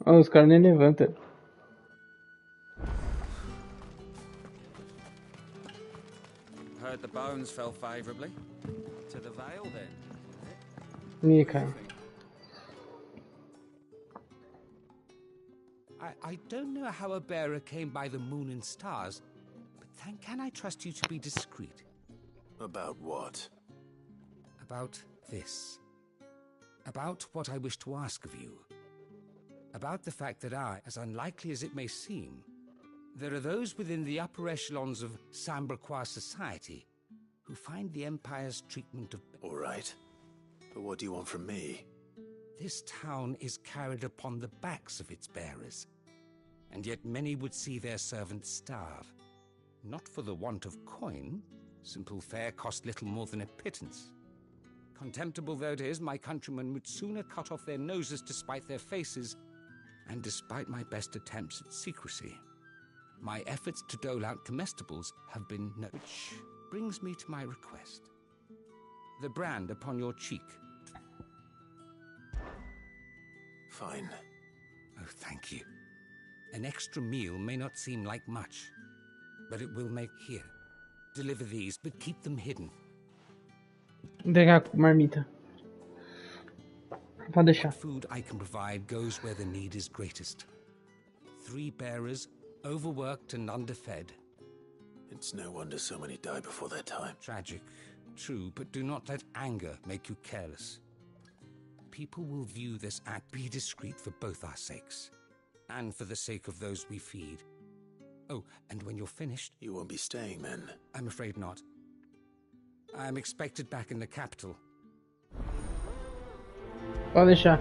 Oh, os caras nem levantam. Heard the bones fell favourably. To the Vale, then. Ih, cara. I don't know how a bearer came by the moon and stars, but can I trust you to be discreet? About what? About this. About what I wish to ask of you. About the fact that as unlikely as it may seem, there are those within the upper echelons of Samberquois society who find the Empire's treatment of... All right. But what do you want from me? This town is carried upon the backs of its bearers, and yet many would see their servants starve. Not for the want of coin. Simple fare cost little more than a pittance. Contemptible though it is, my countrymen would sooner cut off their noses to spite their faces, and despite my best attempts at secrecy, my efforts to dole out comestibles have been which brings me to my request. The brand upon your cheek. Fine. Oh, thank you. An extra meal may not seem like much, but it will make here. Deliver these, but keep them hidden. Entregar a marmita. Pode deixar. Food I can provide goes where the need is greatest. 3 bearers, overworked and underfed. It's no wonder so many die before their time. Tragic, true, but do not let anger make you careless. People will view this act. Be discreet for both our sakes, and for the sake of those we feed. Oh, and when you're finished... You won't be staying, then? I'm afraid not. I'm expected back in the capital. Pode deixar.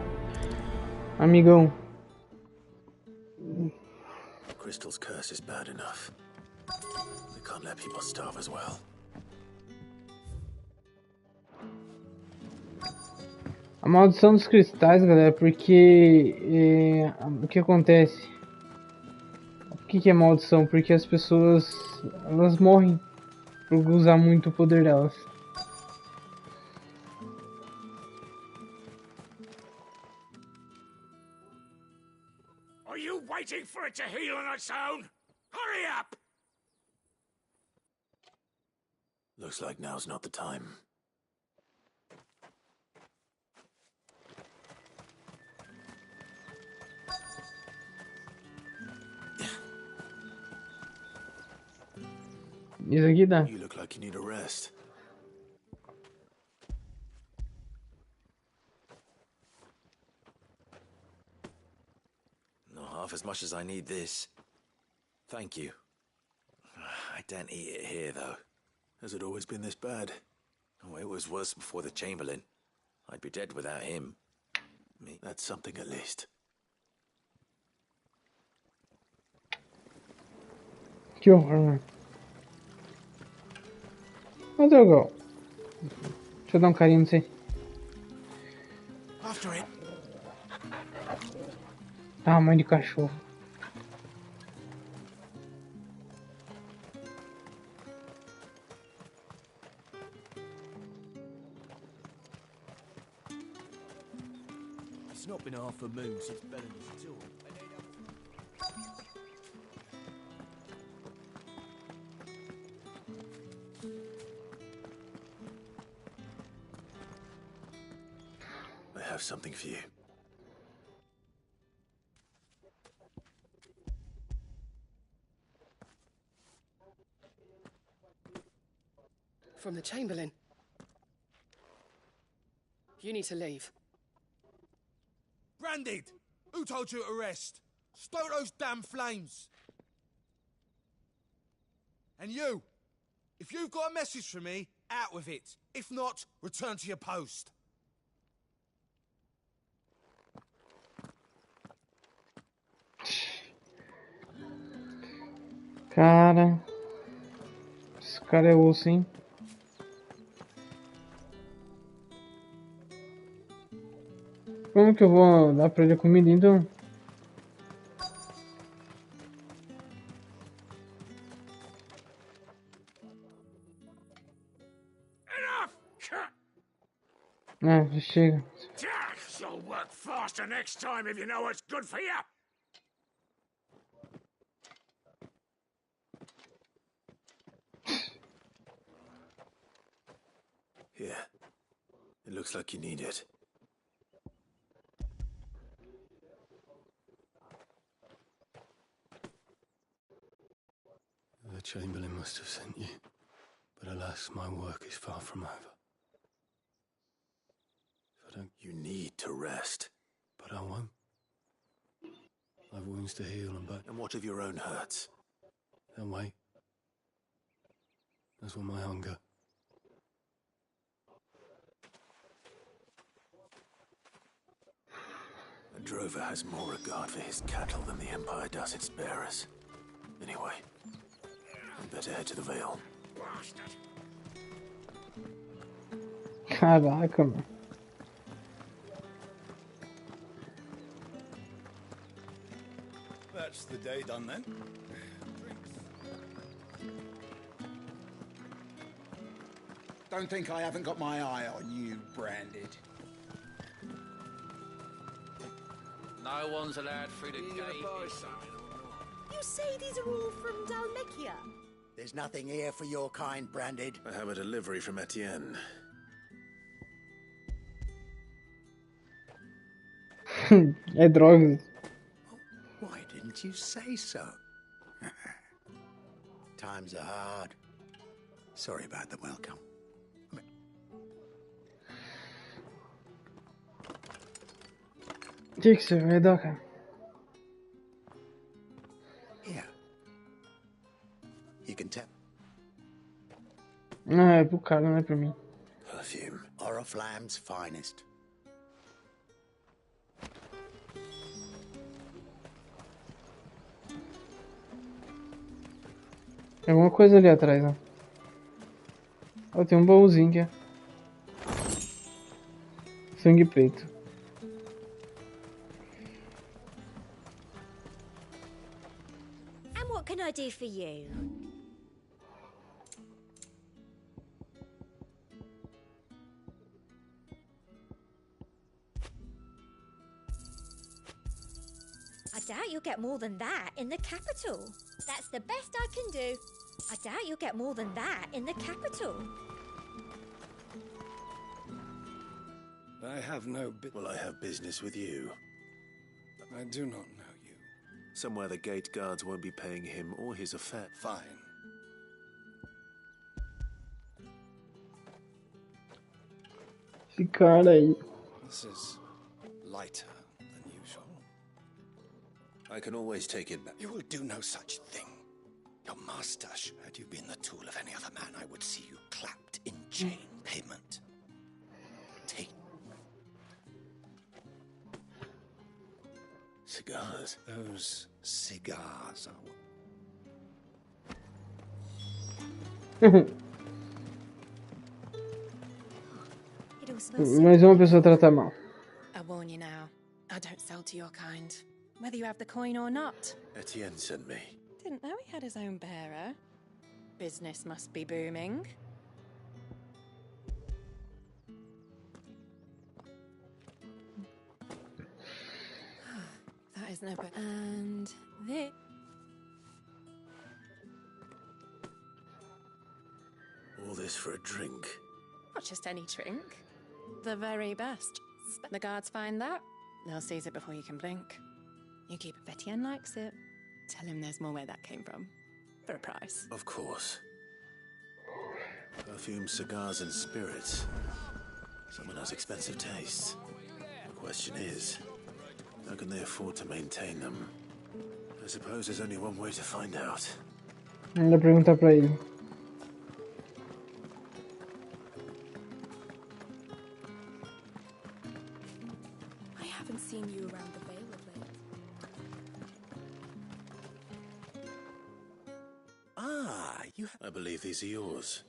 Amigão. Crystal's curse is bad enough. We can't let people starve as well. A maldição dos cristais, galera, porque o que acontece? O que é maldição? Porque as pessoas elas morrem por usar muito o poder delas. Are you waiting for it to heal on its own? Hurry up! Looks like now's not the time. Isso aqui dá. You look like you need a rest. Not half as much as I need this. Thank you. I don't eat it here, though. Has it always been this bad? Oh, it was worse before the Chamberlain. I'd be dead without him. Me. That's something at least. Que horror, mano. Mas eu go. Deixa eu dar um carinho, não sei. After it. Ah, mãe de cachorro. It's not been half a moon since Bellen's tour. I have something for you. From the Chamberlain. You need to leave. Branded! Who told you to rest? Stoke those damn flames! And you! If you've got a message for me, out with it. If not, return to your post. Cara... Esse cara é osso, hein? Como que eu vou dar pra ele a comida, então? Ah, já chega. You'll work faster next time if you know what's good for you. Here. It looks like you need it. The Chamberlain must have sent you, but alas, my work is far from over. If I don't... You need to rest. But I won't. I've wounds to heal and but... And what of your own hurts? They'll wait. As will my hunger. A drover has more regard for his cattle than the Empire does its bearers. Anyway, I'd better head to the Vale. Caraca, mano. That's the day done then. Don't think I haven't got my eye on you, Branded. No one's allowed through the gate. You say these are all from Dalmekia? There's nothing here for your kind, Branded. I have a delivery from Etienne. É drogas. Why didn't you say so? Times are hard. Sorry about the welcome. O que você vai dar, cara? Here. You can tell. Não, é pro cara, não é pra mim. Perfume. Oriflamme's finest. Tem alguma coisa ali atrás, ó. Ó, tem um baúzinho aqui, ó. Sangue preto. And what can I do for you? I doubt you'll get more than that in the capital. That's the best I can do. I doubt you'll get more than that in the capital. I have no Well, I have business with you. I do not know you. Somewhere the gate guards won't be paying him or his affair. Fine. Esse cara aí. This is lighter than usual. I can always take it back. You will do no such thing. Your master, had you been the tool of any other man, I would see you clapped in chain payment. Take cigars. Those cigars are. It all smells so Mais uma pessoa trata mal. I warn you now, I don't sell to your kind, whether you have the coin or not. Etienne sent me. Didn't know he had his own bearer. Business must be booming. That is no good. And this. All this for a drink. Not just any drink. The very best. The guards find that, they'll seize it before you can blink. You keep it. Etienne likes it. Tell him there's more where that came from. For a price. Of course. Perfume, cigars, and spirits. Someone has expensive tastes. The question is, how can they afford to maintain them? I suppose there's only one way to find out. Ainda perguntar pra ele. I haven't seen you around the Vale of late. Ah, I believe these are yours.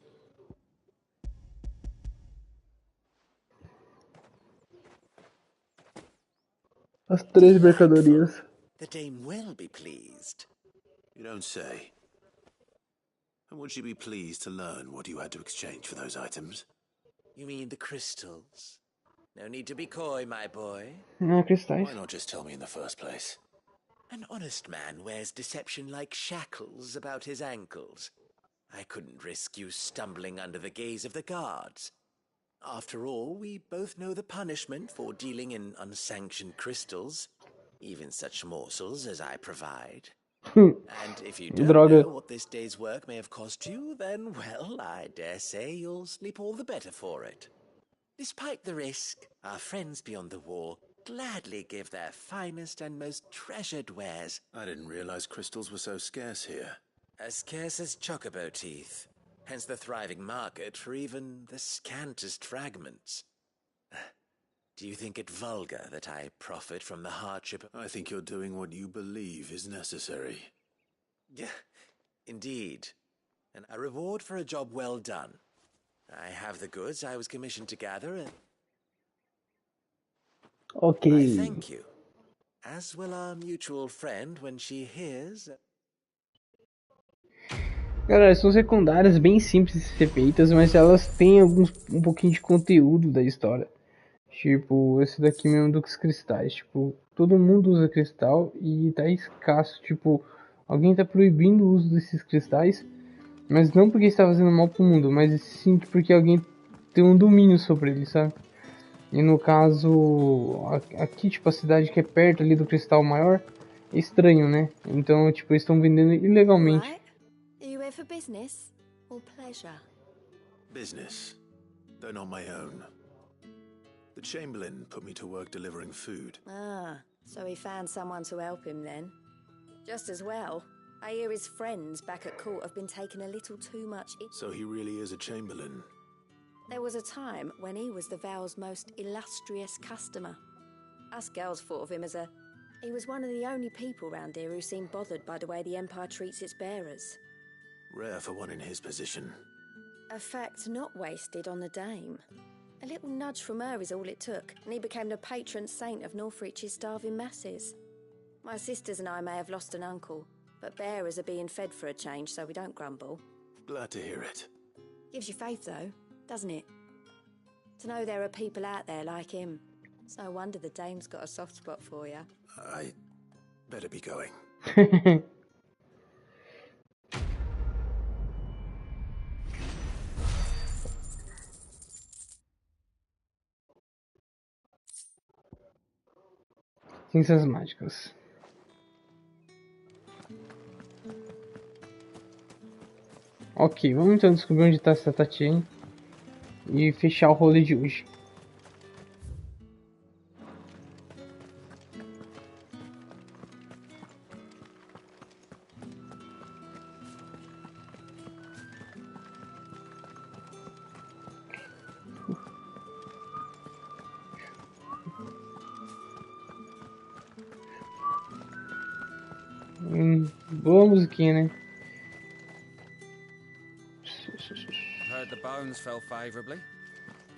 As 3 mercadorias. The dame will be pleased. You don't say. And would she be pleased to learn what you had to exchange for those items? You mean the crystals? No need to be coy, my boy. Não, cristais. Why not just tell me in the first place? An honest man wears deception like shackles about his ankles. I couldn't risk you stumbling under the gaze of the guards. After all, we both know the punishment for dealing in unsanctioned crystals, even such morsels as I provide. And if you don't know what this day's work may have cost you, then, well, I dare say you'll sleep all the better for it. Despite the risk, our friends beyond the wall gladly give their finest and most treasured wares. I didn't realize crystals were so scarce here. As scarce as chocobo teeth. Hence the thriving market for even the scantest fragments. Do you think it vulgar that I profit from the hardship? I think you're doing what you believe is necessary. Yeah, indeed. And a reward for a job well done. I have the goods I was commissioned to gather, and Ok. I thank you. As will our mutual friend when she hears. Galera, são secundárias bem simples de ser feitas, mas elas têm um pouquinho de conteúdo da história. Tipo, esse daqui mesmo dos cristais. Tipo, todo mundo usa cristal e tá escasso. Tipo, alguém tá proibindo o uso desses cristais, mas não porque está fazendo mal pro mundo, mas sim porque alguém tem um domínio sobre ele, sabe? E no caso, aqui, tipo, a cidade que é perto ali do Cristal Maior, é estranho, né? Então, tipo, eles estão vendendo ilegalmente. Right. Are you here for business or pleasure? Business, though not my own. The Chamberlain put me to work delivering food. Ah, so he found someone to help him then. Just as well. I hear his friends back at court have been taking a little too much. So he really is a Chamberlain. There was a time when he was the Vale's most illustrious customer. Us girls thought of him as a... He was one of the only people round here who seemed bothered by the way the Empire treats its bearers. Rare for one in his position. A fact not wasted on the dame. A little nudge from her is all it took, and he became the patron saint of Northrich's starving masses. My sisters and I may have lost an uncle, but bearers are being fed for a change, so we don't grumble. Glad to hear it. Gives you faith, though, doesn't it? To know there are people out there like him. It's no wonder the dame's got a soft spot for you. I better be going. Ciências mágicas. Ok, vamos então descobrir onde está essa Tatiane e fechar o rolê de hoje. Boa musiquinha, né? Heard the bones fell favourably.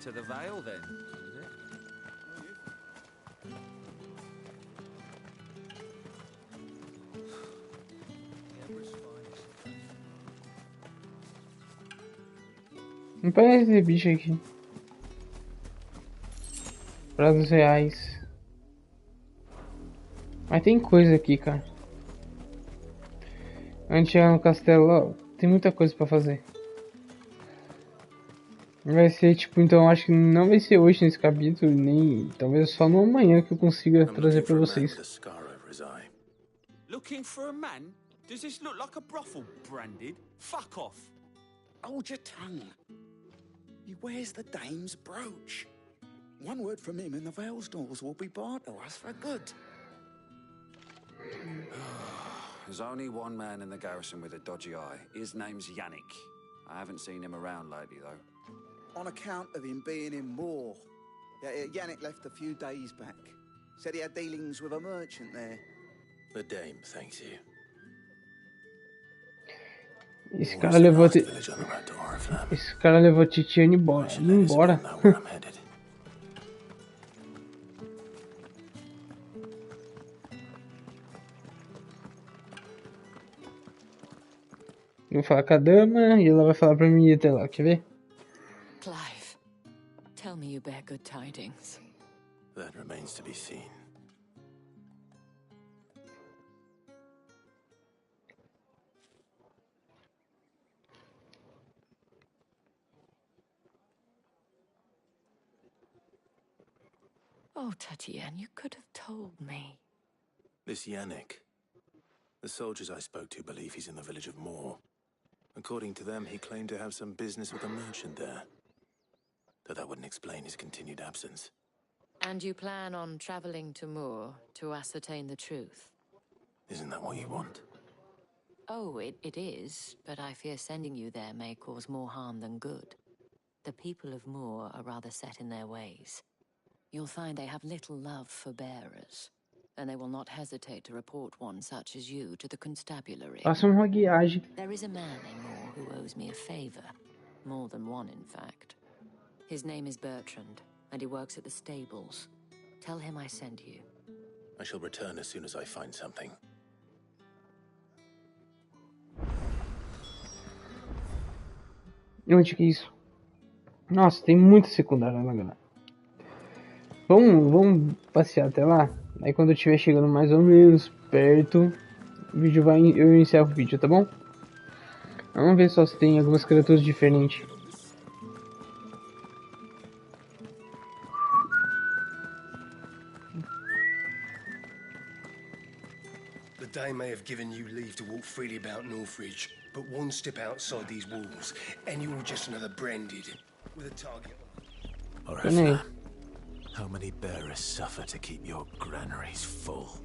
To the Vale, then, is it? Não parece esse bicho aqui. Pratos reais. Mas tem coisa aqui, cara. Antes de chegar no castelo, ó, tem muita coisa pra fazer. Vai ser tipo, então acho que não vai ser hoje nesse capítulo, nem talvez só no amanhã que eu consiga trazer pra vocês. Looking for a man? Does this look like a brothel, branded? Fuck off. Hold your tongue. He wears the dame's brooch. One word from him and the Vale's doors will be barred to us for good. There's only one man in the garrison with a dodgy eye. His name's Yannick. I haven't seen him around lately, though. On account of him being in war. Yannick left a few days back. Said he had dealings with a merchant there. The dame thanks you. Esse cara levou a Titiane embora. Eu vou falar com a dama e ela vai falar pra mim ir até lá, quer ver? Clive, tell me you bear good tidings. That remains to be seen. Oh, Tatienne, you could have told me. This Yannick. The soldiers I spoke to believe he's in the village of Moor. According to them, he claimed to have some business with a merchant there. Though that wouldn't explain his continued absence. And you plan on traveling to Moor to ascertain the truth? Isn't that what you want? Oh, it is, but I fear sending you there may cause more harm than good. The people of Moor are rather set in their ways. You'll find they have little love for bearers, and they will not hesitate to report one such as you to the constabulary. Faça uma guiagem. There is a man in Moor who owes me a favor. More than one, in fact. His name is Bertrand, and he works at the stables. Tell him I sent you. I shall return as soon as I find something. Onde que é isso? Nossa, tem muita secundária lá, galera. Vamos passear até lá. Aí quando eu estiver chegando mais ou menos perto, eu encerro o vídeo, tá bom? Vamos ver só se tem algumas criaturas diferentes. Dame may have given you leave to walk freely about Northridge, but one step outside these walls, and you're just another branded with a target. Orifla, how many bearers suffer to keep your granaries full?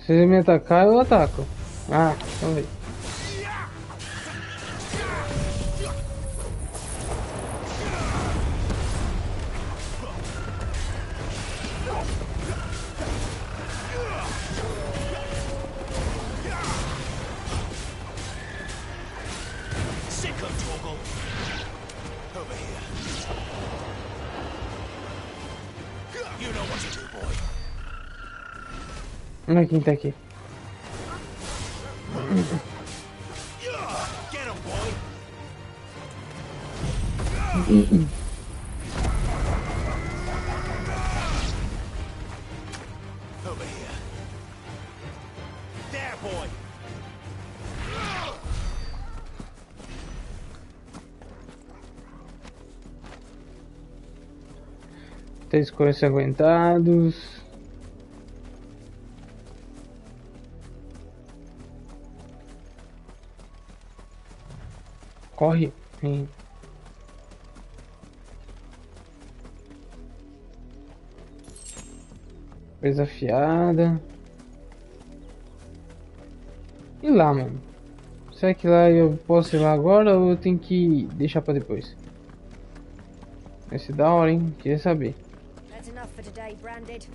Se ele me atacar, eu ataco. Ah, então vem. Olha quem tá aqui. Três coisas aguentados. Corre. Coisa afiada. E lá, mano. Será que lá eu posso ir lá agora ou eu tenho que deixar pra depois? Vai ser da hora, hein? Queria saber. That's enough for today, Branded.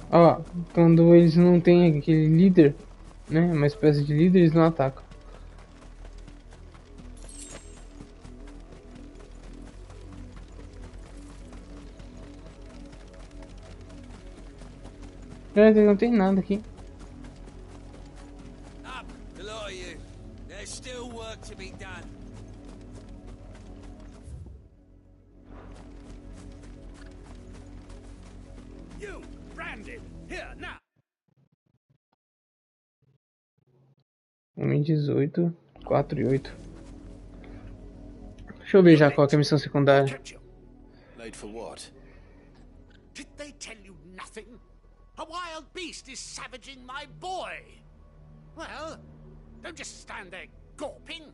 Ó, quando eles não têm aquele líder, né? Uma espécie de líder, eles não atacam. Não tem nada aqui. Up, the lot of you. There's still work to be done. You, Branded, here now. Homem 18, 4 e 8. Deixa eu ver já qual é a missão secundária. Late for what? Did they tell you nothing? A wild beast is savaging my boy. Well, don't just stand there gawping.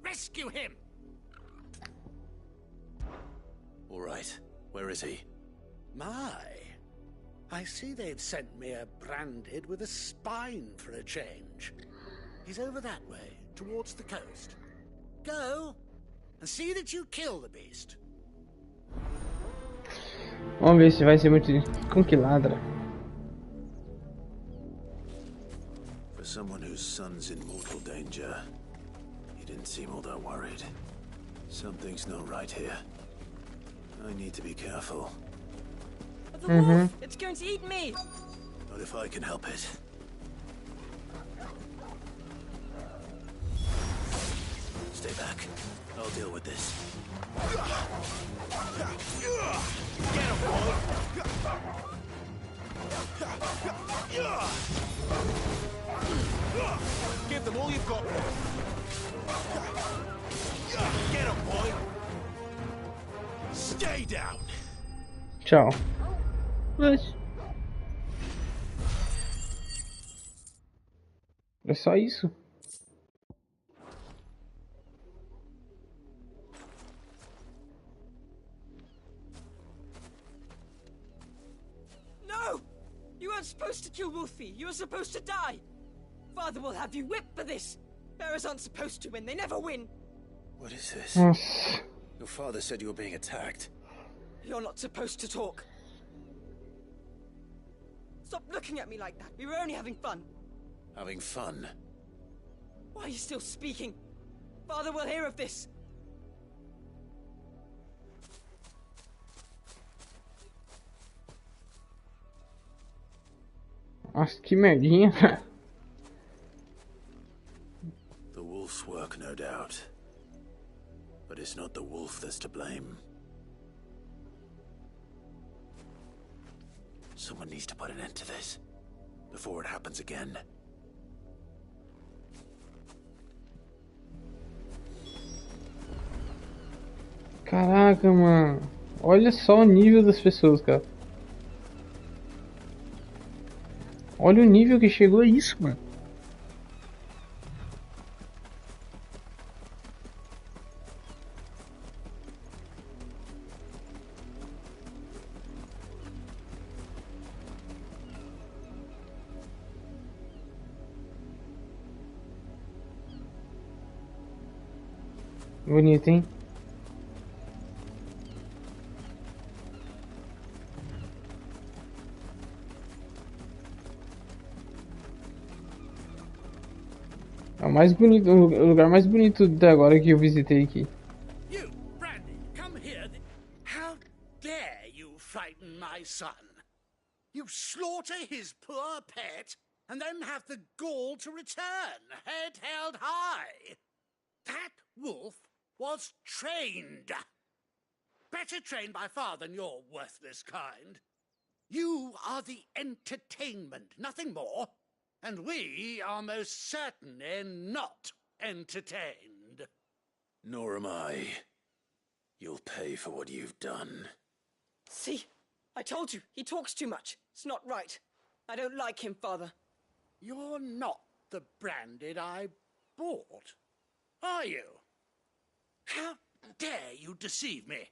Rescue him. All right. Where is he? My, I see they've sent me a Branded with a spine for a change. He's over that way, towards the coast. Go, and see that you kill the beast. Vamos ver se vai ser muito... Com que ladra? For someone whose son's in mortal danger, he didn't seem all that worried. Something's not right here. I need to be careful. The wolf! It's going to eat me! Not if I can help it. Stay back. I'll deal with this. Get him, boy! Give them all you've got. Get him, boy! Stay down! Tchau. Mas... é só isso? No! You weren't supposed to kill Wolfie. You were supposed to die. Father will have you whipped for this. Bearers aren't supposed to win. They never win. What is this? Nossa. Your father said you were being attacked. You're not supposed to talk. Stop looking at me like that. We were only having fun. Having fun? Why are you still speaking? Father will hear of this. Nossa, que merdinha. The wolf's work, no doubt. But it's not the wolf that's to blame. Someone needs to put an end to this before it happens again. Caraca, mano. Olha só o nível das pessoas, cara. Olha o nível que chegou a isso, mano. Bonito, hein? É o mais bonito, o lugar mais bonito até agora que eu visitei aqui. You, Brandy, come here. How dare you frighten my son? You slaughter his poor pet and then have the gall to return, head held high. That wolf was trained. Better trained by far than your worthless kind. You are the entertainment, nothing more. And we are most certainly not entertained. Nor am I. You'll pay for what you've done. See? I told you, he talks too much. It's not right. I don't like him, Father. You're not the Branded I bought, are you? How dare you deceive me?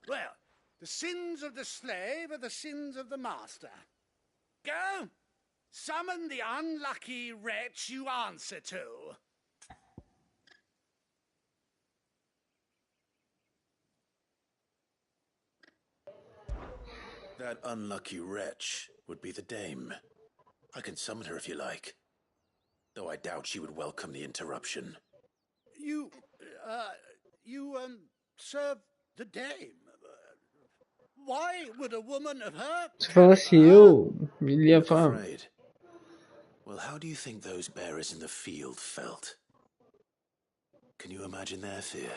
Well, the sins of the slave are the sins of the master. Go! Summon the unlucky wretch you answer to. That unlucky wretch would be the dame. I can summon her if you like. Though I doubt she would welcome the interruption. You serve the dame. Why would a woman of her... Se falasse eu, ele ia falar. Afraid. Well, how do you think those bearers in the field felt? Can you imagine their fear?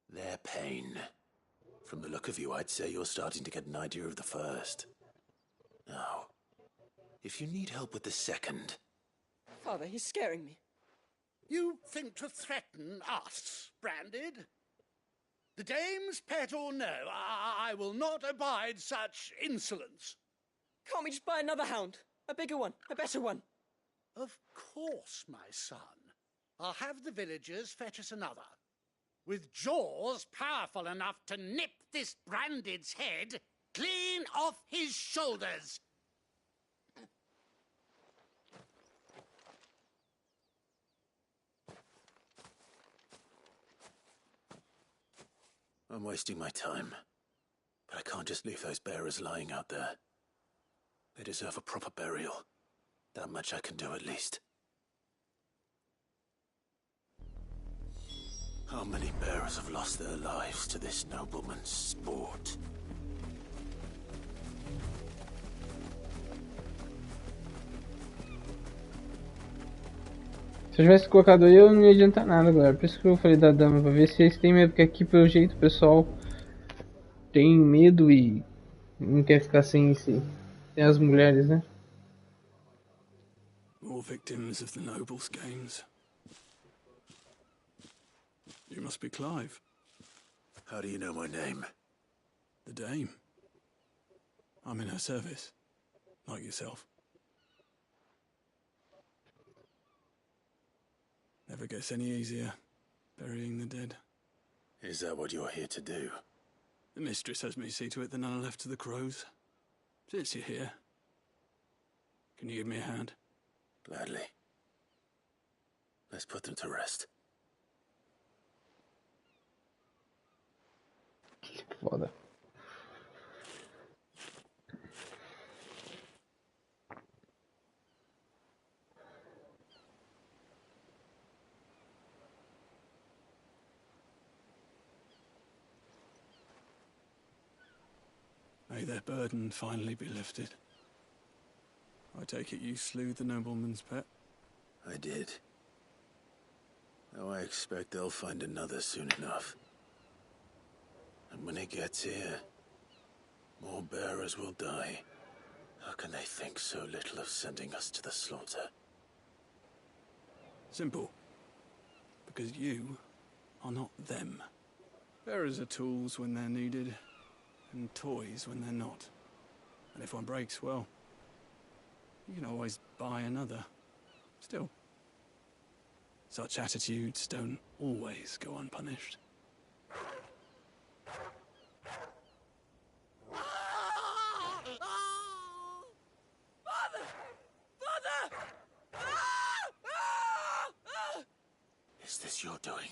Their pain? From the look of you, I'd say you're starting to get an idea of the first. Now, if you need help with the second... Father, he's scaring me. You think to threaten us, Branded? The dame's pet or no, I will not abide such insolence. Can't we just buy another hound? A bigger one, a better one. Of course, my son. I'll have the villagers fetch us another. With jaws powerful enough to nip this Branded's head clean off his shoulders. I'm wasting my time. But I can't just leave those bearers lying out there. They deserve a proper burial. That much I can do at least. How many bearers have lost their lives to this nobleman's sport? Se eu tivesse colocado eu, não ia adiantar nada, galera. Por isso que eu falei da dama, pra ver se eles têm medo, porque aqui, pelo jeito, o pessoal tem medo e não quer ficar sem as mulheres, né? More victims of the nobles' games. You must be Clive. How do you know my name? The dame. I'm in her service, like yourself. Never gets any easier, burying the dead. Is that what you're here to do? The mistress has me see to it that none are left to the crows. Since you're here, can you give me a hand? Gladly. Let's put them to rest. Foda. May their burden finally be lifted. I take it you slew the nobleman's pet? I did. Now I expect they'll find another soon enough. And when it gets here, more bearers will die. How can they think so little of sending us to the slaughter? Simple. Because you are not them. Bearers are tools when they're needed, and toys when they're not. And if one breaks, well, you can always buy another. Still, such attitudes don't always go unpunished. Is this your doing?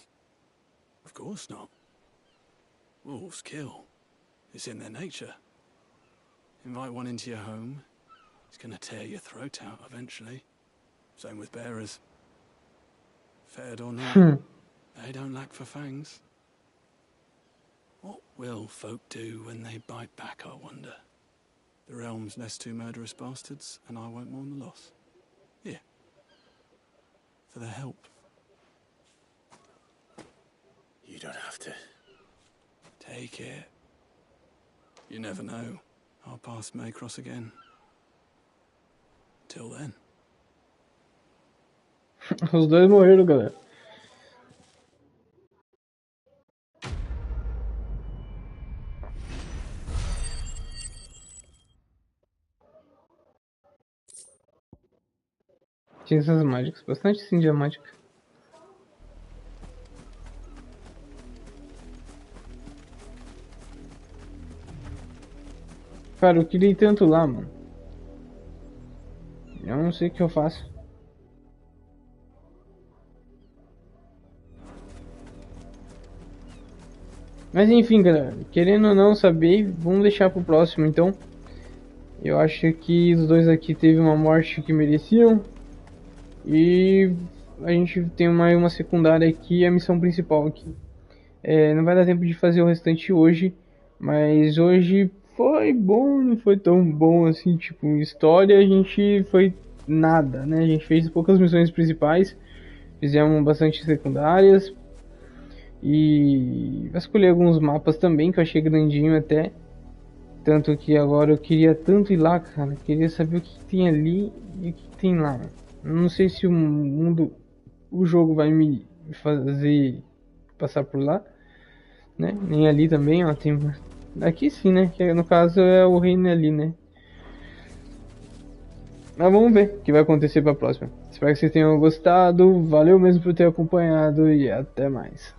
Of course not. Wolves kill. It's in their nature. Invite one into your home, it's gonna tear your throat out eventually. Same with bearers. Fed or not, they don't lack for fangs. What will folk do when they bite back, I wonder? The realm's less two murderous bastards, and I won't mourn the loss. Here. For their help. You don't have to. Take it. You never know. Our paths may cross again. Till then. Os dois morreram, galera. Tinha essas mágicas, bastante sim de mágica. Cara, eu queria ir tanto lá, mano. Eu não sei o que eu faço. Mas enfim, galera, querendo ou não saber, vamos deixar pro próximo então. Eu acho que os dois aqui teve uma morte que mereciam. E a gente tem uma secundária aqui e a missão principal aqui. Não vai dar tempo de fazer o restante hoje, mas hoje foi bom, não foi tão bom assim, tipo, em história a gente foi nada, né? A gente fez poucas missões principais, fizemos bastante secundárias. E vasculhei alguns mapas também, que eu achei grandinho até. Tanto que agora eu queria tanto ir lá, cara. Queria saber o que tem ali e o que tem lá. Não sei se o jogo vai me fazer passar por lá, né? Nem ali também, ó. Tem aqui sim, né? Que no caso é o reino ali, né? Mas vamos ver o que vai acontecer para a próxima. Espero que vocês tenham gostado. Valeu mesmo por ter acompanhado e até mais.